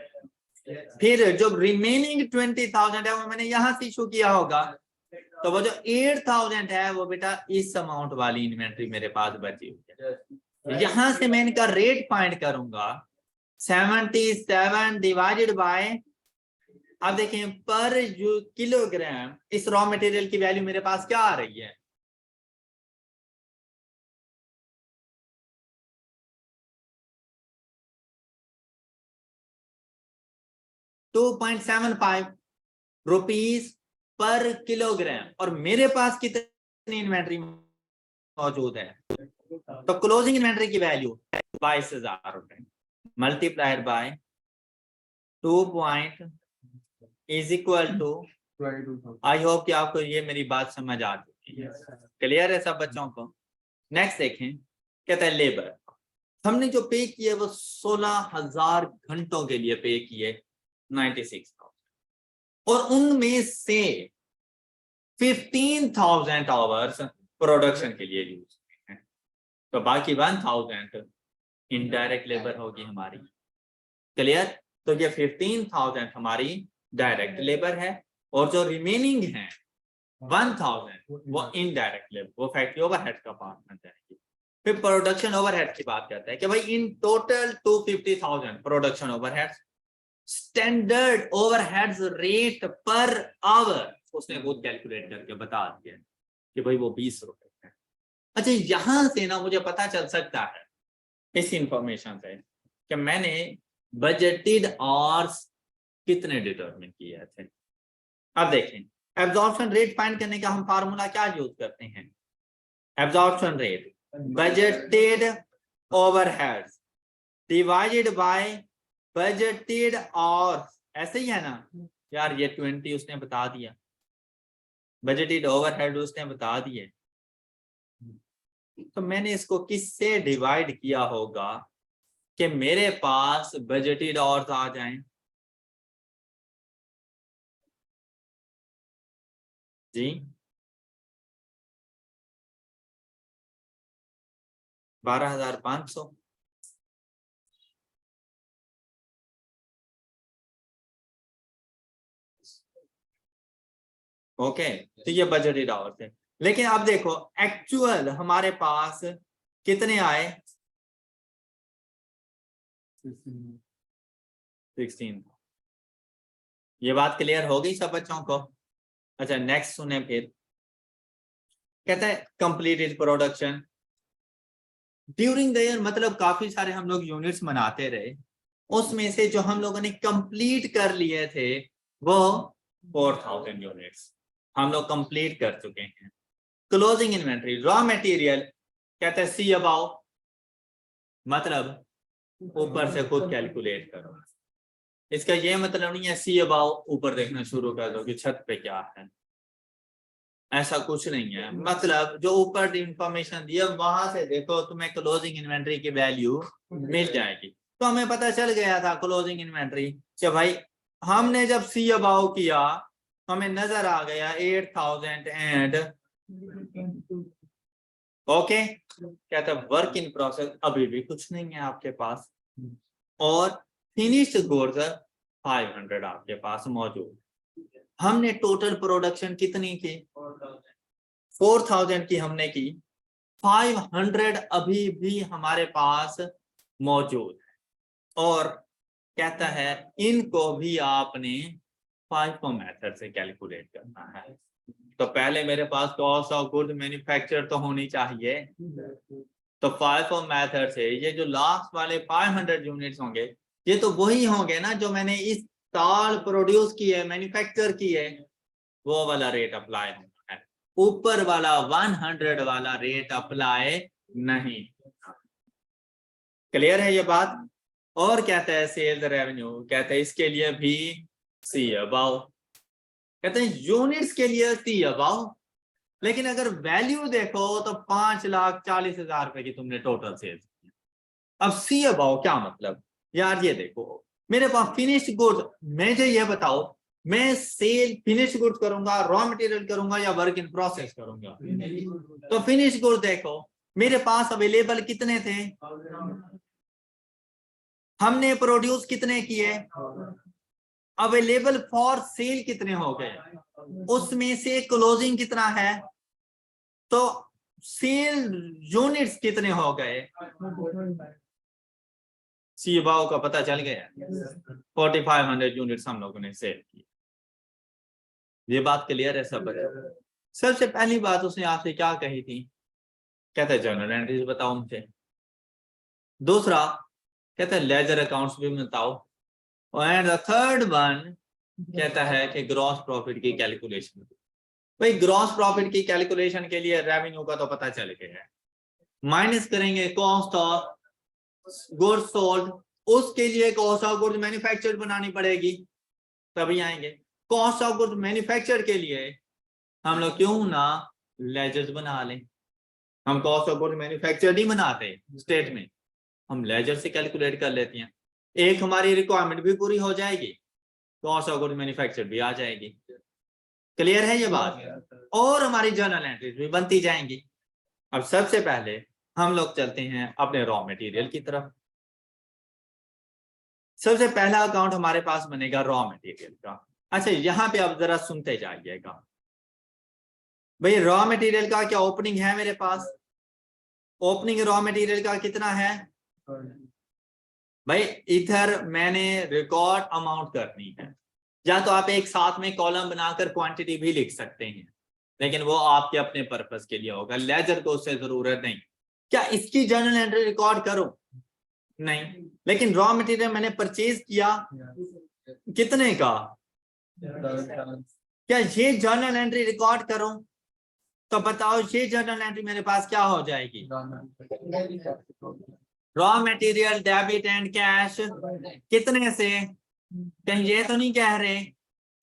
फिर जो रिमेनिंग 20,000 है वो मैंने यहां से इशू किया होगा, तो वो जो 8,000 है वो बेटा इस अमाउंट वाली इन्वेंट्री मेरे पास बची हुई है। यहां से मैं इनका रेट फाइंड करूंगा 77 डिवाइडेड बाय, अब देखें पर किलोग्राम इस रॉ मटेरियल की वैल्यू मेरे पास क्या आ रही है, ₹2.75 पर किलोग्राम, और मेरे पास कितनी इन्वेंट्री मौजूद है, तो क्लोजिंग इन्वेंट्री की वैल्यू 22,000 रुपए multiplied by 2 is equal to, I hope कि आपको ये मेरी बात समझ आ चुकी है, क्लियर है सब बच्चों को। नेक्स्ट देखें, कहता है लेबर, हमने जो पे किए वो 16,000 घंटों के लिए पे किए 96,000, और उनमें से 15,000 आवर्स प्रोडक्शन के लिए यूज हुए हैं, तो बाकी 1,000 इनडायरेक्ट लेबर होगी हमारी। क्लियर। तो ये 15,000 हमारी डायरेक्ट लेबर है और जो रिमेनिंग है 1,000 वो इनडायरेक्ट लेबर, वो फैक्ट्री ओवरहेड का पार्ट बन जाएगी। फिर प्रोडक्शन ओवरहेड की बात करते हैं कि भाई in total 250,000 production overhead, standard overheads rate per hour उसने वो कैलकुलेट करके बता दिया कि भाई वो 20 रुपए है। अच्छा, यहां से ना मुझे पता चल सकता है इस इंफॉर्मेशन से कि मैंने बजटेड आवर्स कितने डिटरमिन किए थे। अब देखें, एब्जॉर्प्शन रेट फाइंड करने का हम फार्मूला क्या यूज करते हैं? Absorption rate budgeted overheads divided by budgeted hours, ऐसे ही है ना यार। ये 20 उसने बता दिया, बजटेड ओवरहेड उसने बता दिए, तो मैंने इसको किससे डिवाइड किया होगा कि मेरे पास बजटेड आवर्स आ जाएं? जी 12,500। ओके, तो ये बजटेड आवर्स है। लेकिन अब देखो एक्चुअल हमारे पास कितने आए? 16। ये बात क्लियर हो गई सब बच्चों को? अच्छा, नेक्स्ट सुने फिर। कहता है completed production during the year, मतलब काफी सारे हम लोग यूनिट्स बनाते रहे, उसमें से जो हम लोगों ने कंप्लीट कर लिए थे वो 4,000 यूनिट्स हम लोग कंप्लीट कर चुके हैं। क्लोजिंग इन्वेंट्री रॉ मटेरियल, कहते हैं सी अबाउ, मतलब ऊपर से खुद कैलकुलेट करो। इसका ये मतलब नहीं है सी अबाउ ऊपर देखना शुरू कर दो कि छत पे क्या है, ऐसा कुछ नहीं है। मतलब जो ऊपर इंफॉर्मेशन दिया वहां से देखो, तुम्हें क्लोजिंग इन्वेंट्री की वैल्यू मिल जाएगी। तो हमें पता चल गया था क्लोजिंग इन्वेंट्री कि भाई हमने जब सी अबाउ किया हमें नजर आ गया 8,000 एंड ओके। कहता है वर्क इन प्रोसेस अभी भी कुछ नहीं है आपके पास, और फिनिश्ड गुड्स 500 आपके पास मौजूद। हमने टोटल प्रोडक्शन कितनी की? 4,000 की हमने की, 500 अभी भी हमारे पास मौजूद है। और कहता है इनको भी आपने FIFO मेथड से कैलकुलेट करना है। तो पहले मेरे पास कॉस्ट ऑफ गुड्स मैन्युफैक्चर तो होनी चाहिए, तो FIFO मेथड से ये जो लास्ट वाले 500 यूनिट्स होंगे ये तो वही होंगे ना जो मैंने इस साल प्रोड्यूस किए, मैन्युफैक्चर किए, वो वाला रेट अप्लाई होना है। ऊपर वाला 100 वाला रेट अप्लाई नहीं। क्लियर है ये बात? और कहता है सेल्स रेवेन्यू, कहते हैं इसके लिए भी सी अबाउ, कहते हैं यूनिट्स के लिए सी अबाउ। लेकिन अगर वैल्यू देखो तो 5,40,000 रुपए की तुमने टोटल सेल्स की। अब सी अबाउ क्या मतलब? यार ये देखो मेरे पास फिनिश्ड गुड्स, मुझे ये बताओ मैं सेल फिनिश्ड गुड्स करूंगा, रॉ मटेरियल करूंगा या वर्क इन प्रोसेस करूंगा? तो फिनिश्ड गुड्स देखो मेरे पास अवेलेबल कितने थे, हमने प्रोड्यूस कितने किए, अवेलेबल फॉर सेल कितने हो गए, उसमें से क्लोजिंग कितना है, तो सेल यूनिट्स कितने हो गए, सी भाव का पता चल गया। 4,500 यूनिट्स हम लोगों ने सेल की। ये बात क्लियर है सब? सबसे पहली बात उसने आपसे क्या कही थी? कहते हैं जर्नल एंट्रीज बताओ मुझे। दूसरा कहता है लेजर अकाउंट्स भी बताओ। एंड द थर्ड वन कहता है कि ग्रॉस प्रॉफिट की कैलकुलेशन। भाई ग्रॉस प्रॉफिट की कैलकुलेशन के लिए रेवेन्यू का तो पता चल गया है, माइनस करेंगे कॉस्ट ऑफ गुड्स सोल्ड, उसके लिए कॉस्ट ऑफ गुड्स मैन्युफैक्चर्ड बनानी पड़ेगी तभी आएंगे। कॉस्ट ऑफ गुड्स मैन्युफैक्चर के लिए हम लोग क्यों ना लेजर्स बना लें, हम कॉस्ट ऑफ गुड्स मैन्युफैक्चर नहीं बनाते स्टेट में, हम लेजर से कैलकुलेट कर लेते हैं। एक हमारी रिक्वायरमेंट भी पूरी हो जाएगी, कॉस्ट ऑफ गुड्स मैन्युफैक्चर भी आ जाएगी। क्लियर है ये बात? और हमारी जर्नल एंट्रीज भी बनती जाएंगी। अब सबसे पहले हम लोग चलते हैं अपने रॉ मटेरियल की तरफ। सबसे पहला अकाउंट हमारे पास बनेगा रॉ मटेरियल का। अच्छा यहाँ पे आप जरा सुनते जाइएगा भाई, रॉ मटेरियल का क्या ओपनिंग है मेरे पास? ओपनिंग रॉ मटेरियल का कितना है भाई? इधर मैंने रिकॉर्ड अमाउंट करनी है, या तो आप एक साथ में कॉलम बनाकर क्वांटिटी भी लिख सकते हैं, लेकिन वो आपके अपने पर्पस के लिए होगा, लेजर को उससे जरूरत नहीं। क्या इसकी जर्नल एंट्री रिकॉर्ड करूं? नहीं। लेकिन रॉ मटेरियल मैंने परचेज किया कितने का? क्या ये जर्नल एंट्री रिकॉर्ड करूं? तो बताओ ये जर्नल एंट्री मेरे पास क्या हो जाएगी? Raw material debit and cash कितने से? कहीं ये तो नहीं कह रहे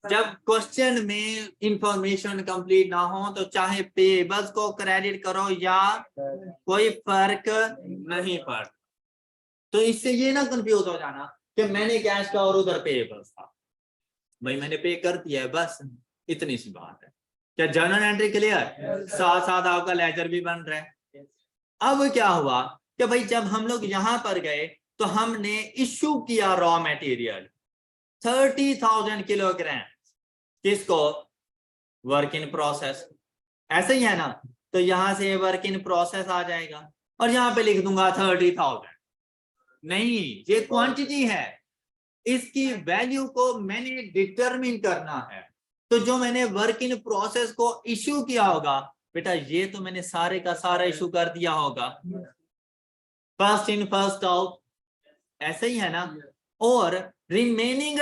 जब क्वेश्चन में इंफॉर्मेशन कंप्लीट ना हो तो चाहे पेबल्स को क्रेडिट करो या कोई फर्क नहीं पड़ता। तो इससे ये ना कंफ्यूज हो जाना कि मैंने कैश का और उधर पेबल्स था। भाई मैंने पे कर दिया है, बस इतनी सी बात है। क्या जर्नल एंट्री क्लियर? साथ साथ आपका लेजर भी बन रहा है। अब क्या हुआ कि भाई जब हम लोग यहां पर गए तो हमने इश्यू किया रॉ मटेरियल 30,000 किलोग्राम, किसको? Work in process. ऐसे ही है ना? तो यहां से वर्क इन प्रोसेस आ जाएगा और यहां पे लिख दूंगा 30,000। नहीं, ये क्वांटिटी है, इसकी वैल्यू को मैंने डिटरमिन करना है। तो जो मैंने वर्क इन प्रोसेस को इश्यू किया होगा बेटा, ये तो मैंने सारे का सारा इश्यू कर दिया होगा, फर्स्ट इन फर्स्ट आउट, ऐसे ही है ना? और रिमेनिंग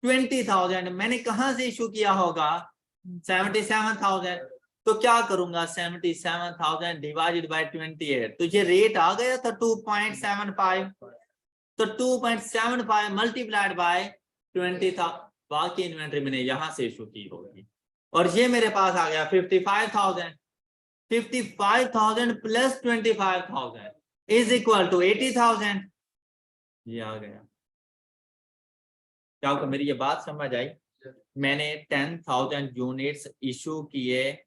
20,000 मैंने कहां से इश्यू किया होगा? 77,000। तो क्या करूंगा? 77,000 डिवाइडेड बाय 28, तो ये रेट आ गया था 2.75। तो 2.75 मल्टीप्लाइड बाय 20 था, बाकी इन्वेंट्री मैंने यहां से इशू की होगी। और ये मेरे पास आ गया 55,000। 55,000 प्लस 25,000 इज इक्वल टू 80,000। ये आ गया। क्या आपको मेरी ये बात समझ आई? मैंने 10,000 यूनिट्स इशू किए।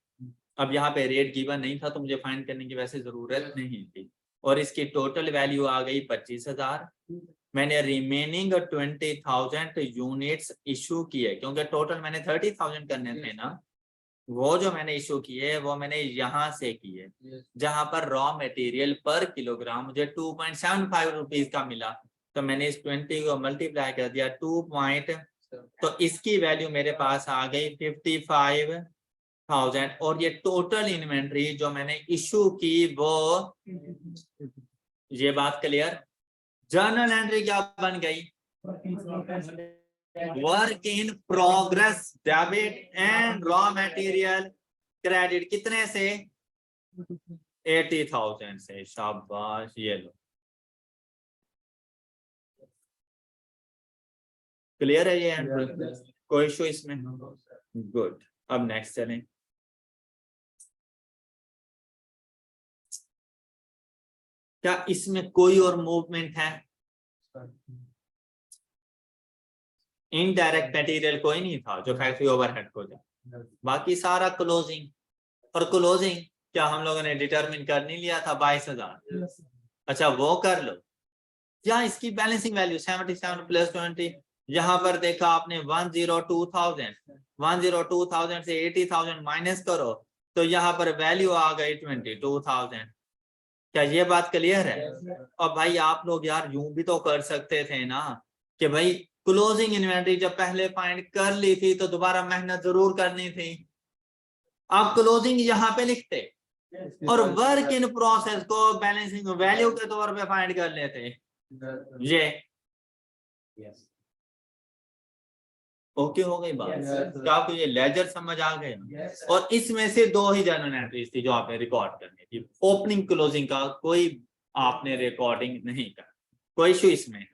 अब यहाँ पे रेट गिवन नहीं था तो मुझे फाइंड करने की वैसे जरूरत नहीं थी, और इसकी टोटल वैल्यू आ गई 25,000। मैंने रिमेनिंग 20,000 यूनिट्स इशू किए, क्योंकि टोटल मैंने 30,000 करने थे ना। वो जो मैंने इशू किए वो मैंने यहाँ से किए, जहां पर रॉ मटेरियल पर किलोग्राम मुझे 2.75 रुपीज का मिला। तो मैंने इस 20 को मल्टीप्लाई कर दिया 2. तो इसकी वैल्यू मेरे पास आ गई 55,000। और ये टोटल इन्वेंट्री जो मैंने इशू की वो, ये बात क्लियर? जर्नल एंट्री क्या बन गई? Work in progress debit and raw material credit कितने से? 80,000 से। शाबाश, ये लो, क्लियर है ये एंट्री? कोई इशू इसमें? गुड। अब नेक्स्ट चलें। क्या इसमें कोई और मूवमेंट है? इनडायरेक्ट मटेरियल कोई नहीं था जो फैक्ट्री ओवरहेड को जाए, बाकी सारा क्लोजिंग। और क्लोजिंग क्या हम लोगों ने डिटरमिन कर नहीं लिया था 22,000? अच्छा वो कर लो। या इसकी बैलेंसिंग वैल्यू 77 प्लस 20, यहाँ पर देखा आपने 102,000। 102,000 से 80,000 माइनस करो तो यहाँ पर वैल्यू आ गई 22,000। क्या ये बात क्लियर है? और भाई आप लोग यार यूं भी तो कर सकते थे ना कि भाई क्लोजिंग इन्वेंटरी जब पहले फाइंड कर ली थी तो दोबारा मेहनत जरूर करनी थी। आप क्लोजिंग यहाँ पे लिखते और वर्क इन प्रोसेस को बैलेंसिंग वैल्यू के तौर पे फाइंड कर लेते। ये ओके हो गई बात? क्या आपको ये लेजर समझ आ गया? और इसमें से दो ही जर्नल एंट्रीज थी जो आपने रिकॉर्ड करनी थी, ओपनिंग क्लोजिंग का कोई आपने रिकॉर्डिंग नहीं कर। कोई इशू इसमें?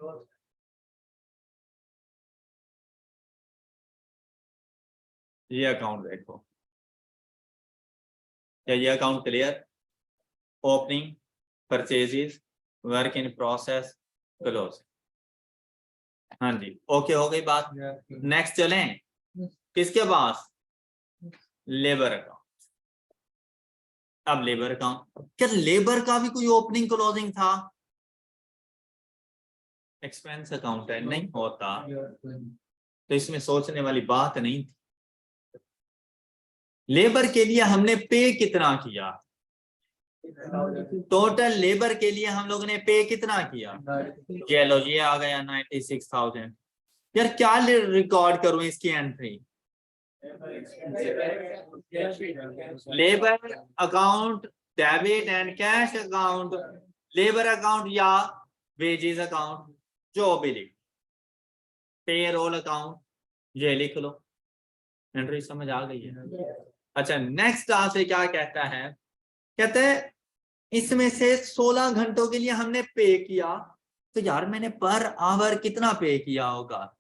ये अकाउंट देखो, क्या ये account clear? Opening, purchases, work in process, close. हाँ जी, ओके हो गई बात। नेक्स्ट चलें किसके पास? Labour account. अब लेबर अकाउंट, क्या लेबर का भी कोई ओपनिंग क्लोजिंग था? एक्सपेंस अकाउंट है, नहीं होता तो इसमें सोचने वाली बात नहीं थी। लेबर के लिए हमने पे कितना किया, टोटल लेबर के लिए हम लोगों ने पे कितना किया, ये लो ये आ गया 96,000। यार क्या रिकॉर्ड करूं इसकी entry, labour account, debit and cash account, labour account या वेजेस अकाउंट, जो भी लिख, पे रोल अकाउंट, ये लिख लो। एंट्री समझ आ गई है। अच्छा नेक्स्ट आपसे क्या कहता है, कहते हैं इसमें से 16 घंटों के लिए हमने पे किया, तो यार मैंने पर आवर कितना पे किया होगा,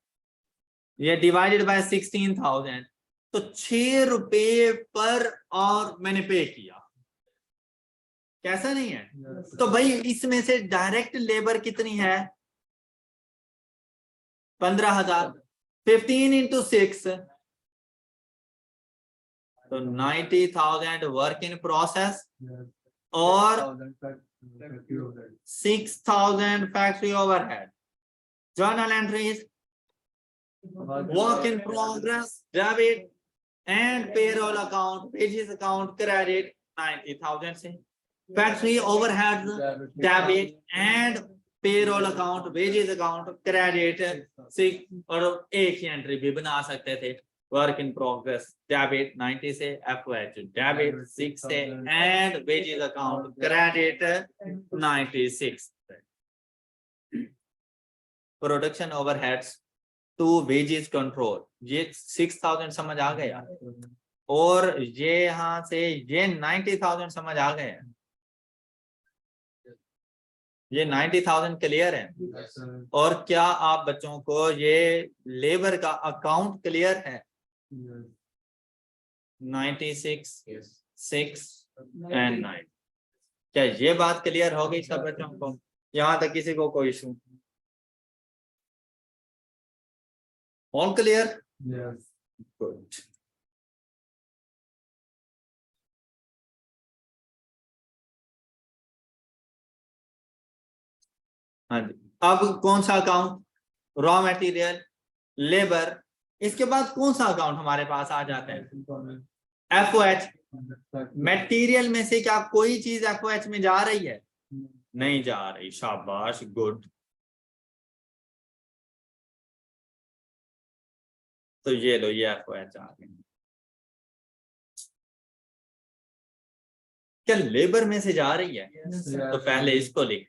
ये डिवाइडेड बाय 16,000, तो 6 रुपए पर और मैंने पे किया, कैसा नहीं है? तो भाई इसमें से डायरेक्ट लेबर कितनी है, 15,000, 15 into 6, तो 90,000 वर्क इन प्रोसेस और 6,000 factory overhead. Journal entries, work in progress debit and payroll account, wages account credit 90,000 से, factory overhead debit and payroll account, wages account credit 6, और एक ही एंट्री भी बना सकते थे, वर्क इन प्रोग्रेस डेबिट 90 से, एफओएच डेबिट 6 से and wages account credit 96। Production overheads to wages control, ये 6,000 समझ आ गया, और ये यहां से ये 90,000 समझ आ गए, ये 90,000 क्लियर है। और क्या आप बच्चों को ये लेबर का अकाउंट क्लियर है, 96, 6 एंड 9, क्या ये बात क्लियर हो गई सब बच्चों को, यहां तक किसी को कोई इशू, ऑल क्लियर? गुड। हाँ जी, अब कौन सा अकाउंट, रॉ मटेरियल, लेबर, इसके बाद कौन सा अकाउंट हमारे पास आ जाता है, एफओएच। मटेरियल में से क्या कोई चीज एफओएच में जा रही है, नहीं जा रही, शाबाश गुड। तो ये लो ये एफओएच आ गई, क्या लेबर में से जा रही है, तो पहले इसको लिख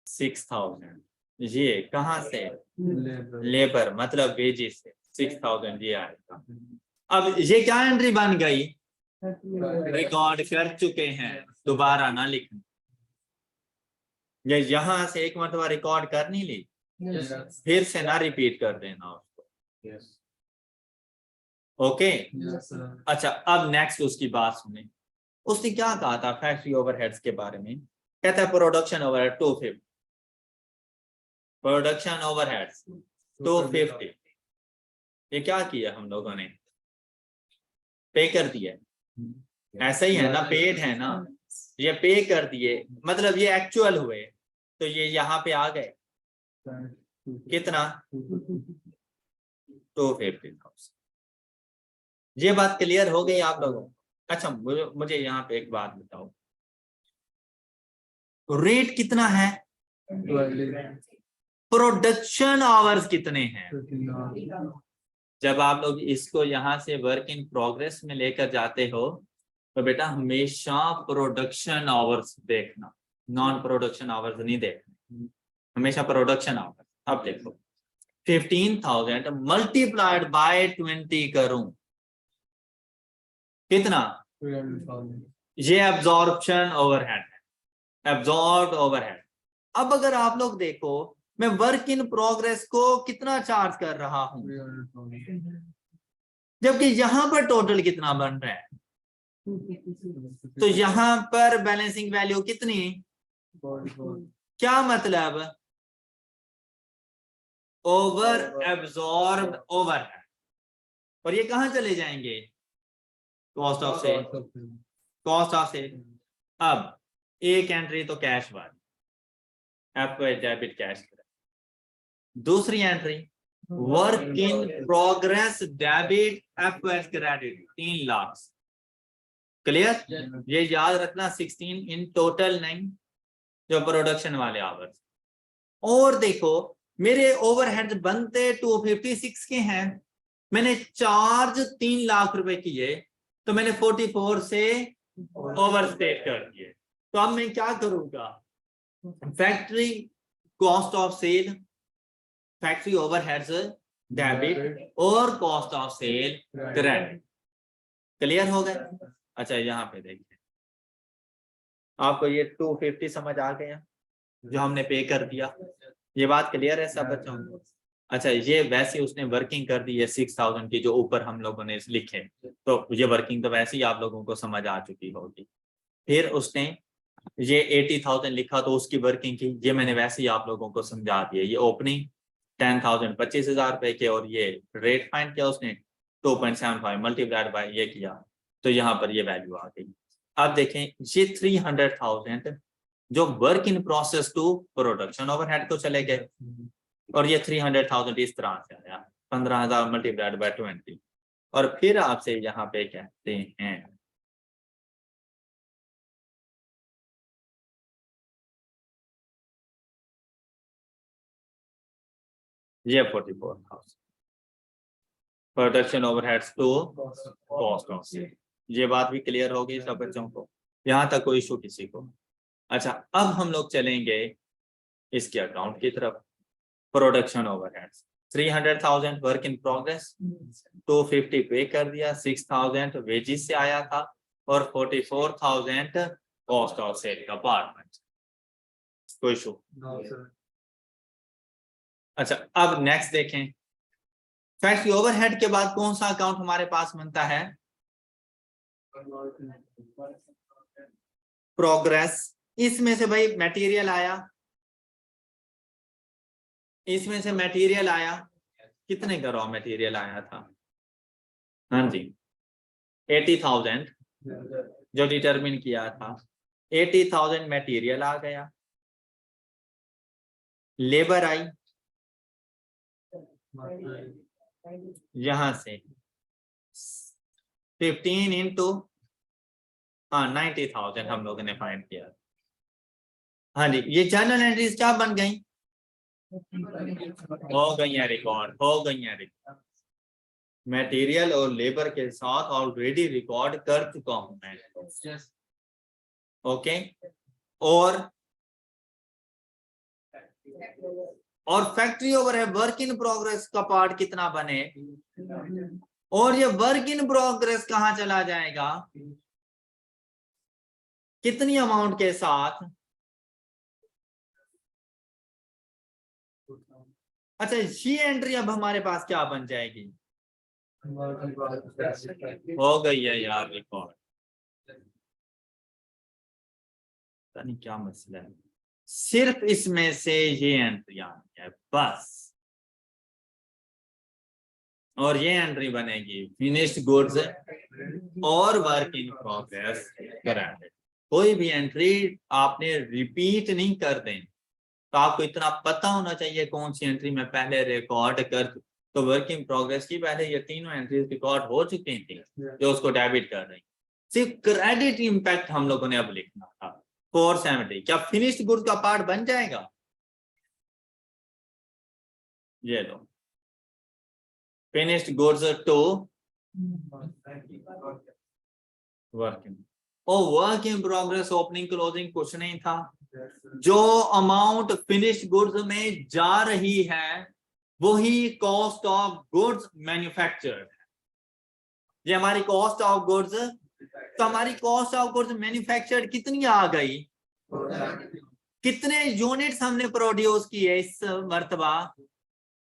6,000, ये कहां से, लेबर मतलब वेजेस से 6,000 ये आएगा। अब ये क्या एंट्री बन गई, रिकॉर्ड कर चुके हैं, दोबारा ना लिखना, ये यहां से एक मरतबा रिकॉर्ड कर नहीं ली, फिर से ना रिपीट कर देना उसको, ओके। अच्छा अब नेक्स्ट उसकी बात सुने, उसने क्या कहा था फैक्ट्री ओवरहेड्स के बारे में, कहता है प्रोडक्शन ओवरहेड 250, प्रोडक्शन ओवरहेड्स 250, ये क्या किया हम लोगों ने, पे कर दिया, ऐसा ही है ना, पेड है ना, ये पे कर दिए, मतलब ये एक्चुअल हुए, तो ये यहाँ पे आ गए कितना, 250,000। ये बात क्लियर हो गई आप लोगों को? अच्छा मुझे यहाँ पे एक बात बताओ, रेट कितना है, प्रोडक्शन आवर्स कितने हैं, जब आप लोग इसको यहाँ से वर्क इन प्रोग्रेस में लेकर जाते हो तो बेटा हमेशा प्रोडक्शन आवर्स देखना, नॉन प्रोडक्शन आवर्स नहीं देखना, हमेशा प्रोडक्शन आवर्स। अब देखो 15,000 मल्टीप्लाइड बाय 20 करूं कितना, ये एब्जॉर्प्शन ओवरहेड है, एब्जॉर्ब ओवरहेड। अब अगर आप लोग देखो मैं वर्क इन प्रोग्रेस को कितना चार्ज कर रहा हूं, जबकि यहां पर टोटल कितना बन रहा है, तो यहां पर बैलेंसिंग वैल्यू कितनी, क्या मतलब, ओवर एब्जॉर्ब ओवरहेड, और ये कहां चले जाएंगे, cost of sale, cost of sale. अब एक एंट्री तो कैश वाली, FY डेबिट कैश। दूसरी entry work in progress debit FY credit 3 lakh. Clear? ये याद रखना 16 इन टोटल नहीं, जो प्रोडक्शन वाले आवर्स। और देखो मेरे ओवरहेड बनते 256 के हैं, मैंने चार्ज 3 लाख रुपए किए, तो मैंने 44 से ओवरस्टेट कर दिए। तो अब मैं क्या करूंगा, factory cost of sale, factory overheads debit और cost of sale credit. Clear हो गए? अच्छा यहाँ पे देखिए, आपको ये 250 समझ आ गया जो हमने पे कर दिया, ये बात क्लियर है सब बच्चों को? अच्छा ये वैसे उसने वर्किंग कर दी है 6000 की जो ऊपर हम लोगों ने लिखे, तो ये वर्किंग तो वैसे ही आप लोगों को समझ आ चुकी होगी। फिर उसने ये 80,000 लिखा तो उसकी वर्किंग की, ये मैंने वैसे ही आप लोगों को समझा दिया। ये ओपनिंग 10,000 25,000 रुपए के, और ये रेट फाइंड किया उसने 2.75 मल्टीप्लाइड बाय ये किया, तो यहाँ पर ये वैल्यू आ गई। अब देखें ये 300,000 जो work in process to production overhead तो चले गए, और ये 300,000 इस तरह से आया 15,000 मल्टीप्लाइड बाय 20। और फिर आपसे यहाँ पे कहते हैं ये 44,000 production overheads to cost of sale. ये बात भी क्लियर होगी सब बच्चों को? यहाँ तक कोई इशू किसी को? अच्छा अब हम लोग चलेंगे इसके अकाउंट की तरफ। Production overheads 300,000 work in progress, 250 पे कर दिया, 6,000 वेजिस से आया था, और 44,000 कॉस्ट ऑफ सेल का पार्ट। कोई इशू? अच्छा अब नेक्स्ट देखें, फैक्ट्री ओवरहेड के बाद कौन सा अकाउंट हमारे पास बनता है? प्रोग्रेस। इसमें से भाई मटेरियल आया, इसमें से मटेरियल आया, कितने का रॉ मटेरियल आया था? हाँ जी 80,000 जो डिटरमिन किया था, 80,000 मटेरियल आ गया, लेबर आई यहां से 15 इंटू 90,000 हम लोगों ने फाइंड किया। हाँ जी ये जर्नल एंट्रीज क्या बन गई? हो गई है रिकॉर्ड, हो गई है रिकॉर्ड। मटेरियल और लेबर के साथ ऑलरेडी रिकॉर्ड कर चुका हूं मैं। ओके और फैक्ट्री ओवर है वर्क इन प्रोग्रेस का पार्ट कितना बने, और ये वर्क इन प्रोग्रेस कहां चला जाएगा, कितनी अमाउंट के साथ? अच्छा ये एंट्री अब हमारे पास क्या बन जाएगी? हो गई है यार रिकॉर्ड, पता नहीं क्या मसला है, सिर्फ इसमें से ये एंट्री आनी है बस, और ये एंट्री बनेगी फिनिश्ड गुड्स और वर्क इन प्रोग्रेस क्रेडिट। कोई भी एंट्री आपने रिपीट नहीं कर दें, तो आपको इतना पता होना चाहिए कौन सी एंट्री में पहले रिकॉर्ड कर, तो वर्क इन प्रोग्रेस की पहले ये तीनों एंट्रीज रिकॉर्ड हो चुकी थी जो उसको डेबिट कर रही, सिर्फ क्रेडिट इंपैक्ट हम लोगों ने अब लिखना था 470। क्या फिनिश्ड गुड्स का पार्ट बन जाएगा? ये लो finished goods to work in, और work in progress opening closing कुछ नहीं था, जो अमाउंट फिनिश्ड गुड्स में जा रही है वही कॉस्ट ऑफ गुड्स मैन्युफैक्चर्ड है, ये हमारी कॉस्ट ऑफ गुड्स। तो हमारी कॉस्ट ऑफ गुड्स मैन्युफैक्चर्ड कितनी आ गई, कितने यूनिट्स हमने प्रोड्यूस किए इस मर्तबा,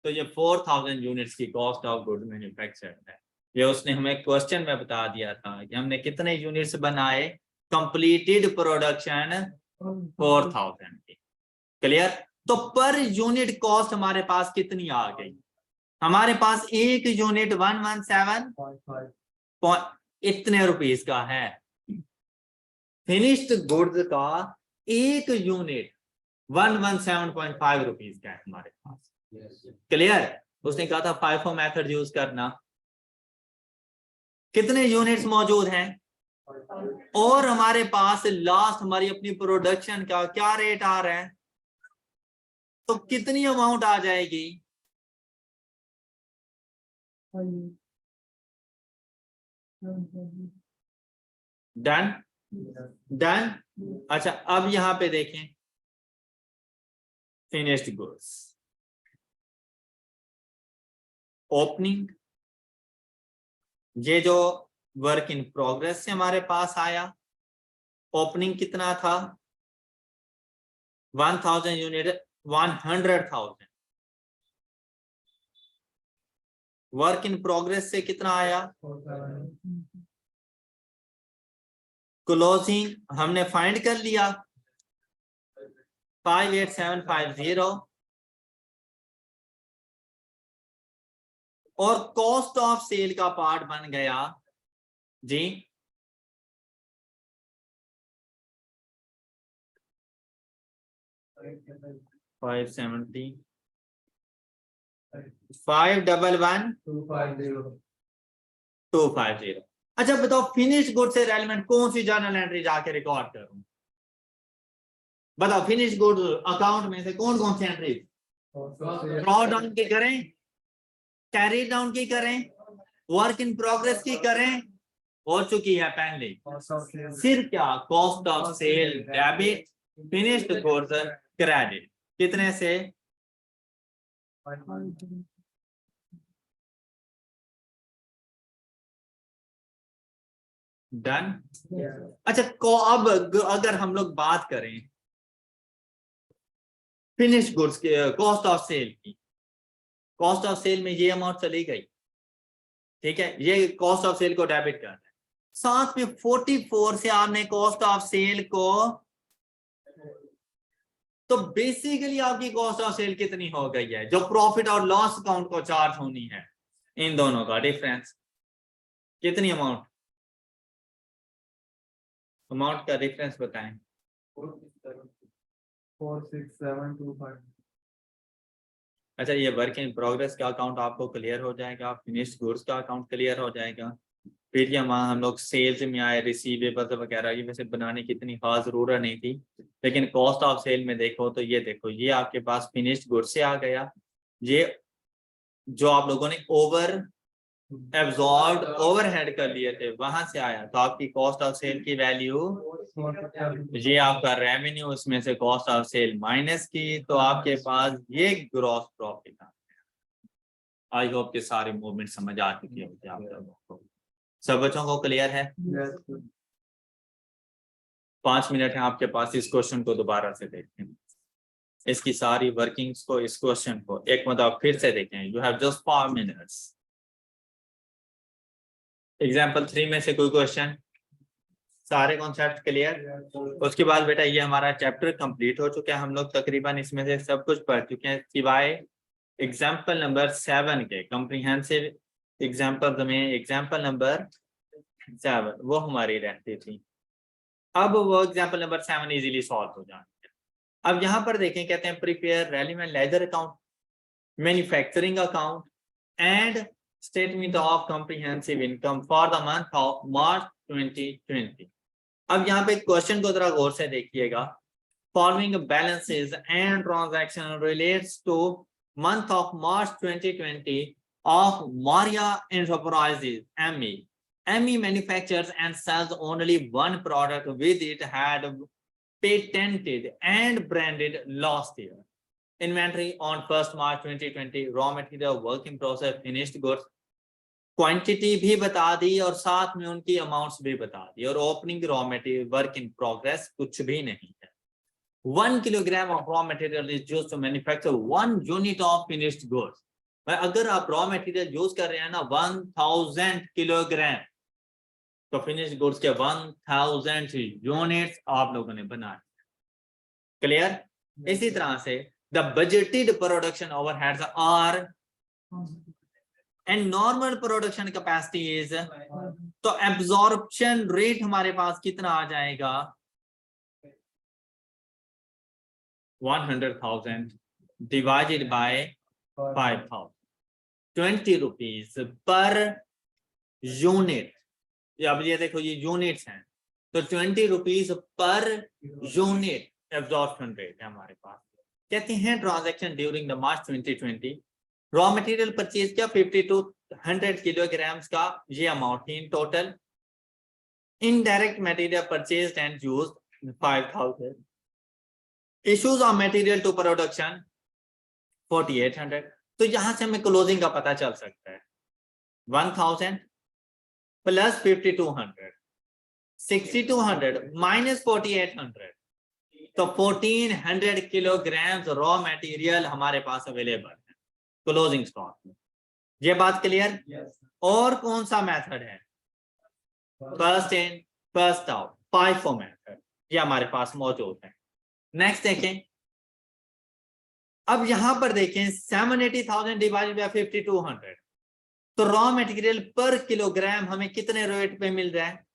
तो ये 4,000 यूनिट्स की कॉस्ट ऑफ गुड्स मैन्युफैक्चर्ड है। ये उसने हमें क्वेश्चन में बता दिया था कि हमने कितने यूनिट्स बनाए, कंप्लीटेड प्रोडक्शन 4,000 की। क्लियर? तो पर यूनिट कॉस्ट हमारे पास कितनी आ गई, हमारे पास एक यूनिट 117 इतने रुपीस का है। फिनिश्ड गुड्स का एक यूनिट 117.5 रुपीज का है हमारे पास। क्लियर? उसने कहा था FIFO मेथड यूज करना। कितने यूनिट्स मौजूद हैं और हमारे पास लास्ट हमारी अपनी प्रोडक्शन का क्या रेट आ रहा है, तो कितनी अमाउंट आ जाएगी? डन? डन? अच्छा, अब यहां पे देखें फिनिश्ड गुड्स ओपनिंग, ये जो वर्क इन प्रोग्रेस से हमारे पास आया, ओपनिंग कितना था? 1000 यूनिट, 100,000। वर्क इन प्रोग्रेस से कितना आया? क्लोजिंग हमने फाइंड कर लिया 58750, और कॉस्ट ऑफ सेल का पार्ट बन गया जी 570 511,250। अच्छा बताओ, फिनिश गुड से रेलेवेंट कौन सी जर्नल एंट्री जाके रिकॉर्ड करूं? बताओ, फिनिश गुड अकाउंट में से कौन कौन सी एंट्री? ड्रॉ डाउन की करें, कैरी डाउन की करें, वर्क इन प्रोग्रेस की करें, हो चुकी है पहले। सिर्फ क्या? Cost of sale debit, finished goods credit. कितने से? डन? अच्छा, अब अगर हम लोग बात करें फिनिश गुड्स के कॉस्ट ऑफ सेल की, कॉस्ट ऑफ सेल में ये अमाउंट चली गई, ठीक है, ये कॉस्ट ऑफ सेल को डेबिट करना है। साथ में 44 से आपने कॉस्ट ऑफ सेल को, तो बेसिकली आपकी कॉस्ट ऑफ सेल कितनी हो गई है जो प्रॉफिट और लॉस अकाउंट को चार्ज होनी है? इन दोनों का डिफरेंस कितनी अमाउंट? अमाउंट का डिफरेंस बताएं। 46725। अच्छा, ये वर्क इन प्रोग्रेस का अकाउंट आपको क्लियर हो जाएगा, फिनिश्ड गुड्स का अकाउंट क्लियर हो जाएगा, फिर हम लोग सेल्स में आए, रिसीवेबल्स वगैरह, ये वैसे बनाने की इतनी खास जरूरत नहीं थी, लेकिन कॉस्ट ऑफ सेल में देखो तो ये देखो, ये आपके पास फिनिश्ड गुड्स से आ गया, ये जो आप लोगों ने ओवर एब्जॉर्ब्ड ओवरहेड कर लिए थे वहां से आया, तो आपकी कॉस्ट ऑफ सेल की वैल्यू, ये आपका रेवेन्यू, उसमें से कॉस्ट ऑफ सेल माइनस की, तो आपके पास ये ग्रॉस प्रॉफिट आ गया। आई होप के सारे मूवमेंट समझ आ चुकी होगी आप लोगों को। सब बच्चों को क्लियर है? 5 मिनट है आपके पास, इस क्वेश्चन को दोबारा से देखें, इसकी सारी वर्किंग्स को, इस क्वेश्चन को एक मतलब फिर से देखें। You have just 5 minutes. Example 3 में से कोई क्वेश्चन? सारे कॉन्सेप्ट क्लियर? उसके बाद बेटा ये हमारा चैप्टर कंप्लीट हो चुका है, हम लोग तकरीबन इसमें से सब कुछ पढ़ चुके हैं सिवाय एग्जाम्पल नंबर 7 के। कॉम्प्रिहेंसिव एग्जाम्पल में एग्जाम्पल नंबर 7 वो हमारी रहती थी, अब वो एग्जाम्पल नंबर 7 इजीली सॉल्व हो जाएंगे। अब यहाँ पर देखें, कहते हैं prepare relevant ledger account, manufacturing account and statement of comprehensive income for the month of March 2020। अब यहाँ पे क्वेश्चन को जरा गौर से देखिएगा। Following balances and transaction relates two month of March 2020 of Maria enterprises ME. ME manufactures and sells only one product with it had patented and branded last year. Inventory on 1st March 2020, raw material, work in process, finished goods, quantity भी बता दी और साथ में उनकी अमाउंट्स भी बता दी, और opening raw material work in progress कुछ भी नहीं है। 1 kilogram of raw material is used to manufacture 1 unit of finished goods. अगर आप रॉ मटेरियल यूज कर रहे हैं ना 1000 किलोग्राम, तो फिनिश्ड गुड्स के 1000 यूनिट्स आप लोगों ने बनाए। क्लियर? इसी तरह से the budgeted production overheads are and normal production capacity is, तो एब्जॉर्प्शन रेट हमारे पास कितना आ जाएगा? 100,000 divided by 5,000, 20 rupees per unit. अब ये देखो ये यूनिट्स हैं, तो 20 rupees per unit absorption rate है हमारे पास। कहते हैं transaction during the March 2020 raw material purchase किया 5200 किलोग्राम्स का, ये अमाउंट थी in total. Indirect material purchased and used 5000, issues of material to production 4800। तो यहां से हमें क्लोजिंग का पता चल सकता है 1000 प्लस 5200, 6200 माइनस 4800, तो 1400 किलोग्राम रॉ मटेरियल हमारे पास अवेलेबल है क्लोजिंग स्टॉक में। ये बात क्लियर? और कौन सा मेथड है? First in first out, FIFO method, ये हमारे पास मौजूद है। नेक्स्ट देखें, अब यहां पर देखें 780,000 डिवाइडेड बाय 5200, तो रॉ मटेरियल पर किलोग्राम हमें कितने रेट पे मिल रहा है?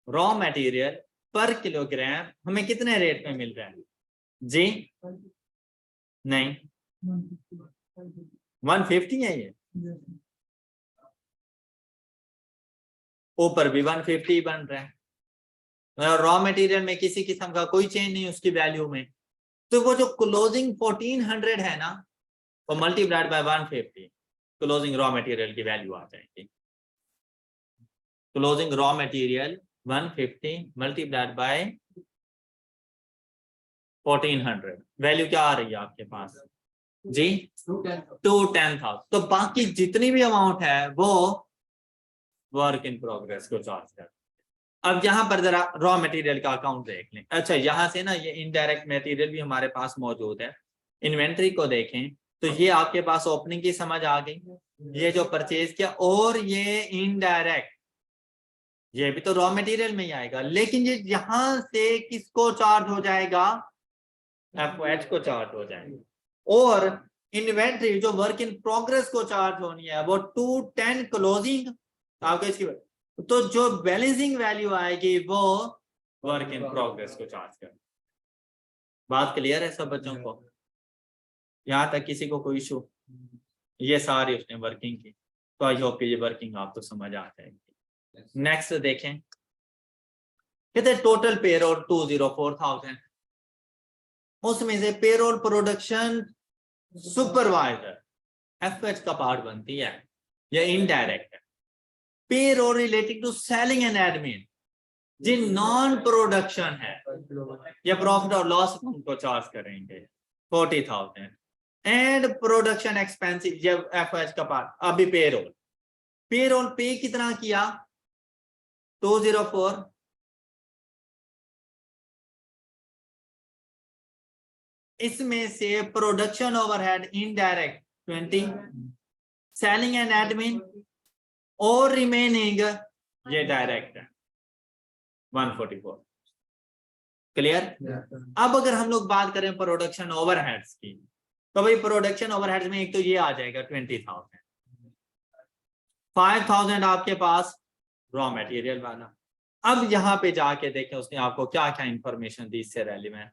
रॉ मटेरियल पर किलोग्राम हमें कितने रेट पे मिल रहा है जी? नहीं, 150 है ये, ऊपर भी 150 बन रहा है। रॉ मटेरियल में किसी किस्म का कोई चेंज नहीं उसकी वैल्यू में, तो वो जो क्लोजिंग 1400 है ना, वो multiplied by 150 closing raw material की वैल्यू आ जाएगी। Closing raw material 150 multiplied by 1400, value क्या आ रही है आपके पास जी? 210,000। तो बाकी जितनी भी अमाउंट है वो वर्क इन प्रोग्रेस को चार्ज कर। अब यहां पर जरा रॉ मटेरियल का अकाउंट देख लें। अच्छा, यहां से ना ये इनडायरेक्ट मटेरियल भी हमारे पास मौजूद है। इन्वेंट्री को देखें तो ये आपके पास ओपनिंग की समझ आ गई, ये जो परचेज किया, और ये इनडायरेक्ट, ये भी तो रॉ मटेरियल में ही आएगा, लेकिन ये यहां से किसको चार्ज हो जाएगा? FOH को चार्ज हो जाएगा। और इन्वेंट्री जो वर्क इन प्रोग्रेस को चार्ज होनी है वो 210 क्लोजिंग आपको इसकी, तो जो बैलेंसिंग वैल्यू आएगी वो वर्क इन प्रोग्रेस को चार्ज कर। बात क्लियर है सब बच्चों को? यहां तक किसी को कोई इशू? ये सारी उसने वर्किंग की, तो आई होप ये वर्किंग आपको समझ आ जाएगी। नेक्स्ट देखें, कहते हैं टोटल पेरोल 204,000, उसमें से पेरोल प्रोडक्शन सुपरवाइजर FH का पार्ट बनती है, ये इनडायरेक्ट है। Payroll relating to selling and admin जी नॉन प्रोडक्शन है, या प्रॉफिट और लॉस को चार्ज करेंगे 40,000। एंड प्रोडक्शन एक्सपेंसिव जब FH का पार्ट, अभी पेरोल, पेरोल पे कितना किया? 204, इसमें से production overhead indirect 20, selling and admin और रिमेनिंग ये डायरेक्ट है 144। क्लियर? अब अगर हम लोग बात करें प्रोडक्शन ओवरहेड्स की, तो भाई प्रोडक्शन ओवरहेड्स में एक तो ये आ जाएगा 20,000, 5,000 आपके पास रॉ मटेरियल वाला। अब यहां पे जाके देखें उसने आपको क्या क्या इंफॉर्मेशन दी इससे रेलिवेंट।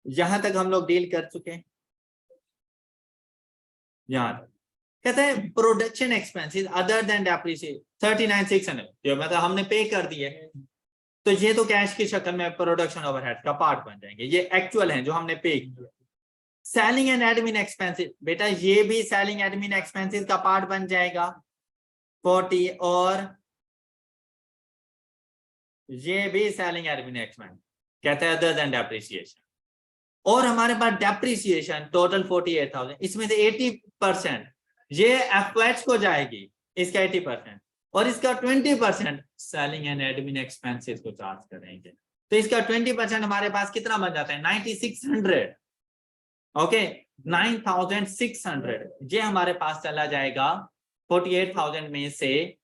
यहां तक हम लोग डील कर चुके हैं। यहां तक कहते हैं production expenses other than depreciation 39,600, जो मतलब हमने पे कर दिए, तो ये तो कैश की शक्ल में प्रोडक्शन ओवरहेड का पार्ट बन जाएंगे, ये एक्चुअल हैं जो हमने पे किया। सेलिंग एंड एडमिन एक्सपेंसेस, बेटा ये भी सेलिंग एडमिन एक्सपेंसेस का पार्ट बन जाएगा 40, और ये भी सेलिंग एडमिन एक्सपेंस, कहते हैं अदर देन डेप्रिसिएशन। और हमारे पास डेप्रिसिएशन टोटल 48,000, इसमें से 80% ये FH को जाएगी, इसका 80%, और इसका 20% सेलिंग एंड एडमिन एक्सपेंसेस को चार्ज करेंगे। तो इसका 20% हमारे पास कितना बन जाता है? 9600। ओके, 9600 ये हमारे पास चला जाएगा 48,000 में से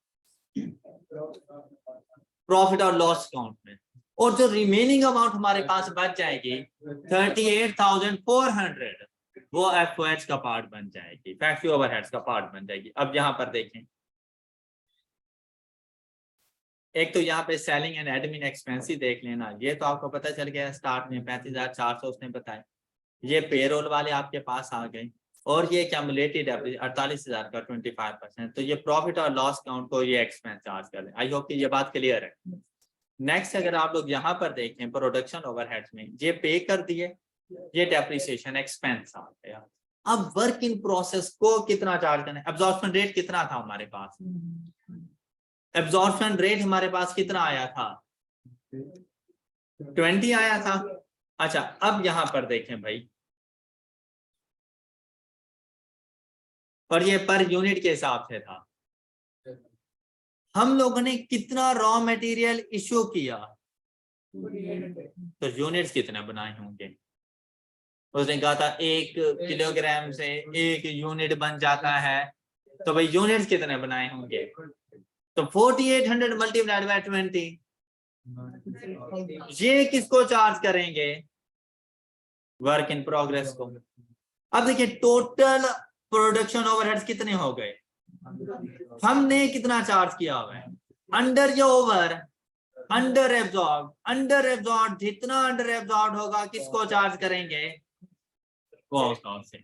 प्रॉफिट और लॉस अकाउंट में, और जो रिमेनिंग अमाउंट हमारे पास बच जाएगी 38,400 वो FOH का पार्ट बन जाएगी, फैक्ट्री ओवरहेड्स का पार्ट बन जाएगी। अब यहां पर देखें, एक तो यहाँ पे सेलिंग एंड एडमिन एक्सपेंस देख लेना, ये तो आपको पता चल गया स्टार्ट में 35,400 उसने बताया। ये पेरोल वाले आपके पास आ गए और ये कैमुलेटेड एवरेज 48,000 का 25%। तो ये प्रॉफिट और लॉस काउंट को ये एक्सपेंस चार्ज कर लें। आई होप कि ये बात क्लियर है। नेक्स्ट अगर आप लोग यहाँ पर देखें प्रोडक्शन ओवरहेड्स में ये पे कर दिए, ये डेप्रिसिएशन एक्सपेंस आ गया। अब वर्क इन प्रोसेस को कितना चार्ज करना है? एब्जॉर्प्शन रेट कितना था हमारे पास? एब्जॉर्प्शन रेट हमारे पास कितना आया था? 20 आया था। अच्छा अब यहां पर देखें भाई, और ये पर यूनिट के हिसाब से था। हम लोगों ने कितना रॉ मटेरियल इश्यू किया, तो यूनिट्स कितने बनाए होंगे? उसने कहा था 1 किलोग्राम से 1 यूनिट बन जाता है, तो भाई यूनिट्स कितने बनाए होंगे? तो 4800 मल्टीप्लाइड बाय 20, ये किसको चार्ज करेंगे? वर्क इन प्रोग्रेस को। अब देखिए टोटल प्रोडक्शन ओवरहेड्स कितने हो गए, हमने कितना चार्ज किया हुआ है? अंडर या over? Under absorb. Under absorb, जितना अंडर एब्जॉर्ब होगा किसको चार्ज करेंगे? वो से।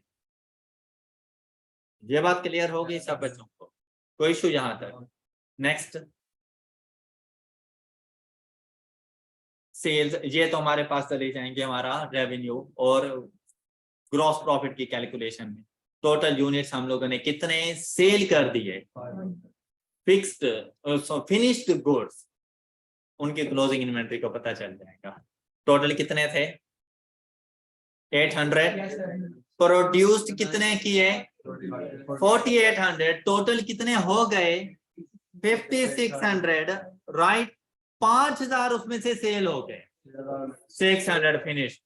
ये बात क्लियर होगी सब बच्चों को? कोई इशू यहां तक? नेक्स्ट सेल्स, ये तो हमारे पास चले जाएंगे हमारा रेवेन्यू और ग्रॉस प्रॉफिट की कैलकुलेशन में। टोटल यूनिट्स हम लोगों ने कितने सेल कर दिए, फिक्स्ड फिनिश्ड गुड्स, उनकी क्लोजिंग इन्वेंटरी को पता चल जाएगा। टोटल कितने थे? 800। प्रोड्यूस्ड कितने किए? 4800। टोटल कितने हो गए? 5600, राइट। 5000 उसमें से सेल हो गए, 600 फिनिश्ड।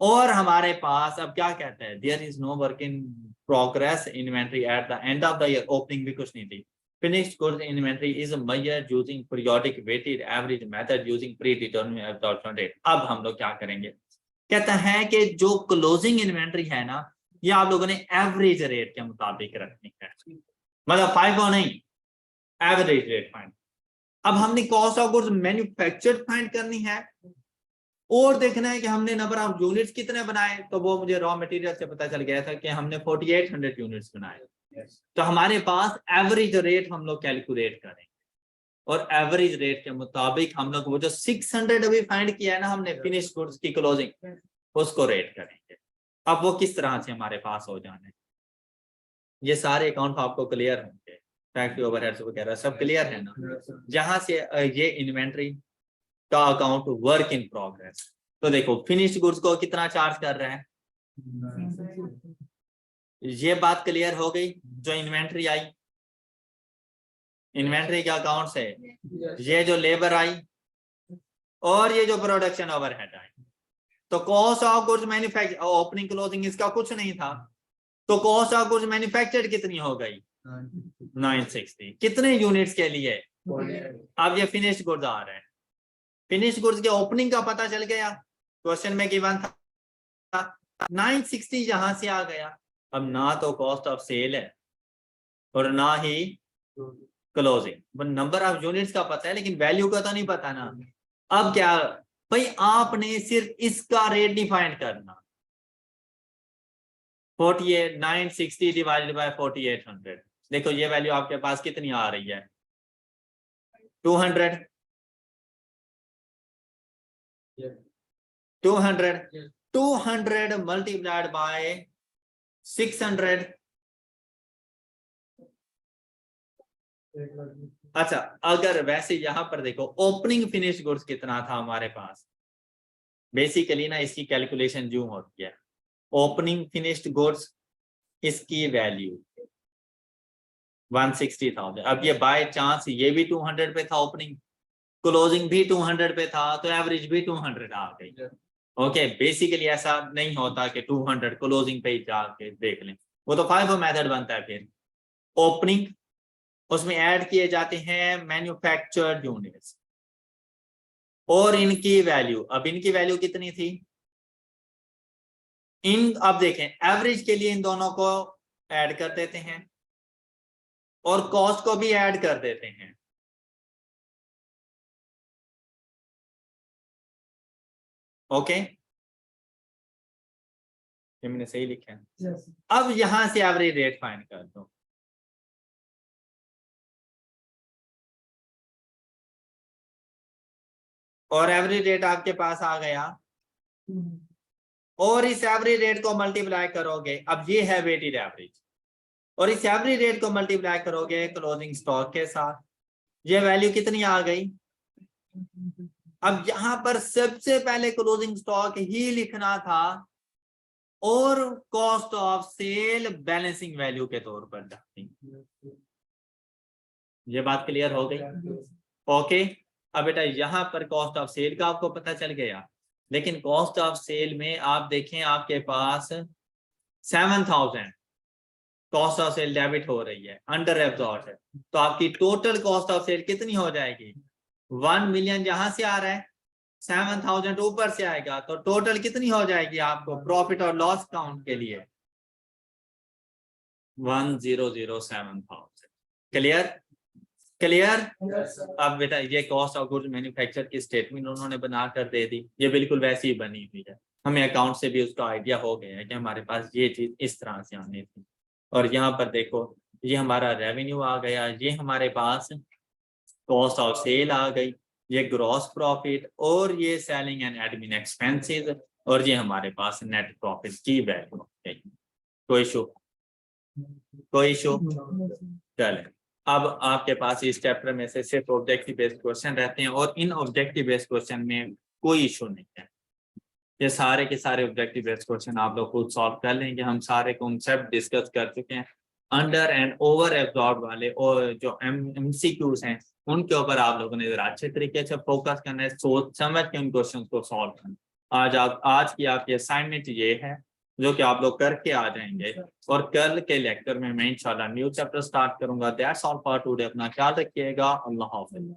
और हमारे पास अब क्या कहते हैं, there is no work in progress inventory at the end of the year. Opening भी कुछ नहीं थी। Finished goods inventory is measured using periodic weighted average method using predetermined absorption rate. अब हम लोग क्या करेंगे, कहता है कि जो क्लोजिंग इन्वेंटरी है ना, ये आप लोगों ने एवरेज रेट के मुताबिक रखनी है, मतलब 5 नहीं, एवरेज रेट फाइंड। अब हमने cost of goods manufactured find करनी है और देखना है कि हमने नंबर ऑफ यूनिट्स कितने बनाए। तो वो मुझे रॉ मटेरियल से पता चल गया था कि हमने 4800 यूनिट्स बनाए। तो हमारे पास एवरेज रेट हम लोग कैलकुलेट करेंगे और एवरेज रेट के मुताबिक हम लोग वो जो 600 अभी फाइंड किया है ना हमने फिनिश गुड्स की क्लोजिंग, उसको रेट करेंगे। अब वो किस तरह से हमारे पास हो जाने, ये सारे अकाउंट आपको क्लियर होंगे, फैक्ट्री ओवरहेड्स वगैरह सब क्लियर है ना। जहां से ये इन्वेंट्री का अकाउंट वर्क इन प्रोग्रेस, तो देखो फिनिश्ड गुड्स को कितना चार्ज कर रहे हैं, ये बात क्लियर हो गई। जो इन्वेंट्री आई, इन्वेंट्री के अकाउंट से ये जो लेबर आई और ये जो प्रोडक्शन ओवरहेड आई, तो cost of goods manufacture, opening closing इसका कुछ नहीं था, तो कॉस्ट ऑफ गुड्स मैन्युफैक्चर्ड कितनी हो गई? 960। कितने यूनिट्स के लिए? अब ये फिनिश्ड गुड्स आ रहे हैं, फिनिश गुड्स के ओपनिंग का पता चल गया, क्वेश्चन में गिवन था 960 यहां से आ गया। अब ना तो कॉस्ट ऑफ सेल है और ना ही क्लोजिंग, नंबर ऑफ यूनिट्स का पता है लेकिन वैल्यू का तो नहीं पता ना। अब क्या भाई, आपने सिर्फ इसका रेट डिफाइन करना, 48 960 डिवाइडेड बाय 4800। देखो ये वैल्यू आपके पास कितनी आ रही है, 200 मल्टीप्लाइड बाय 600। अच्छा अगर वैसे यहां पर देखो ओपनिंग फिनिश गुड्स कितना था हमारे पास, बेसिकली ना इसकी कैलकुलेशन जो होती है, ओपनिंग फिनिश्ड गुड्स इसकी वैल्यू 160,000। अब ये बाय चांस ये भी 200 पे था ओपनिंग, क्लोजिंग भी 200 पे था, तो एवरेज भी 200 आ गई। ओके बेसिकली ऐसा नहीं होता कि 200 क्लोजिंग पे ही जाके देख लें, वो तो फाइव मेथड बनता है। फिर ओपनिंग, उसमें ऐड किए जाते हैं मैन्युफैक्चर्ड यूनिट्स और इनकी वैल्यू। अब इनकी वैल्यू कितनी थी इन, अब देखें एवरेज के लिए इन दोनों को ऐड कर देते हैं और कॉस्ट को भी ऐड कर देते हैं। ओके, ये मैंने सही लिखा है। Yes. अब यहां से एवरेज रेट फाइंड कर दो। और एवरेज रेट आपके पास आ गया और इस एवरेज रेट को मल्टीप्लाई करोगे, अब ये है वेटेड एवरेज, और इस एवरेज रेट को मल्टीप्लाई करोगे क्लोजिंग स्टॉक के साथ, ये वैल्यू कितनी आ गई। अब यहां पर सबसे पहले क्लोजिंग स्टॉक ही लिखना था और cost of sale balancing value के तौर पर जाती। ये बात क्लियर हो गई। ओके, अब बेटा यहां पर कॉस्ट ऑफ सेल का आपको पता चल गया, लेकिन कॉस्ट ऑफ सेल में आप देखें आपके पास 7000 कॉस्ट ऑफ सेल डेबिट हो रही है, अंडर एब्जॉर्ब है, तो आपकी टोटल कॉस्ट ऑफ सेल कितनी हो जाएगी। 1 मिलियन जहां से आ रहा है, 7000 ऊपर से आएगा, तो टोटल कितनी हो जाएगी आपको प्रॉफिट और लॉस काउंट के लिए 1007,000। Clear clear. Yes, sir. अब बेटा ये कॉस्ट ऑफ गुड्स मैन्युफैक्चर की स्टेटमेंट उन्होंने बना कर दे दी, ये बिल्कुल वैसी ही बनी हुई है, हमें अकाउंट से भी उसका आइडिया हो गया है कि हमारे पास ये चीज इस तरह से आनी थी। और यहाँ पर देखो ये हमारा रेवेन्यू आ गया, ये हमारे पास कॉस्ट ऑफ सेल आ गई, ये ग्रॉस प्रॉफिट, और ये सेलिंग एंड एडमिन एक्सपेंसेस, और ये हमारे पास नेट प्रॉफिट की वैल्यू हो गई। कोई इशू कोई इशू। चले, अब आपके पास इस चैप्टर में से सिर्फ ऑब्जेक्टिव बेस्ड क्वेश्चन रहते हैं, और इन ऑब्जेक्टिव बेस्ड क्वेश्चन में कोई इशू नहीं है, ये सारे के सारे ऑब्जेक्टिव बेस्ड क्वेश्चन आप लोग खुद सॉल्व कर लेंगे। हम सारे कॉन्सेप्ट डिस्कस कर चुके हैं, अंडर एंड ओवर एब्जॉर्ब वाले और जो MCQs हैं उनके ऊपर आप लोगों ने जरा अच्छे तरीके से फोकस करना है, सोच समझ के उन क्वेश्चन को सॉल्व करना। आज की आपकी असाइनमेंट ये है जो कि आप लोग करके आ जाएंगे, और कल के लेक्चर में मैं इंशाल्लाह न्यू चैप्टर स्टार्ट करूंगा। That's all for today. अपना ख्याल रखिएगा। अल्लाह हाफ़िज़।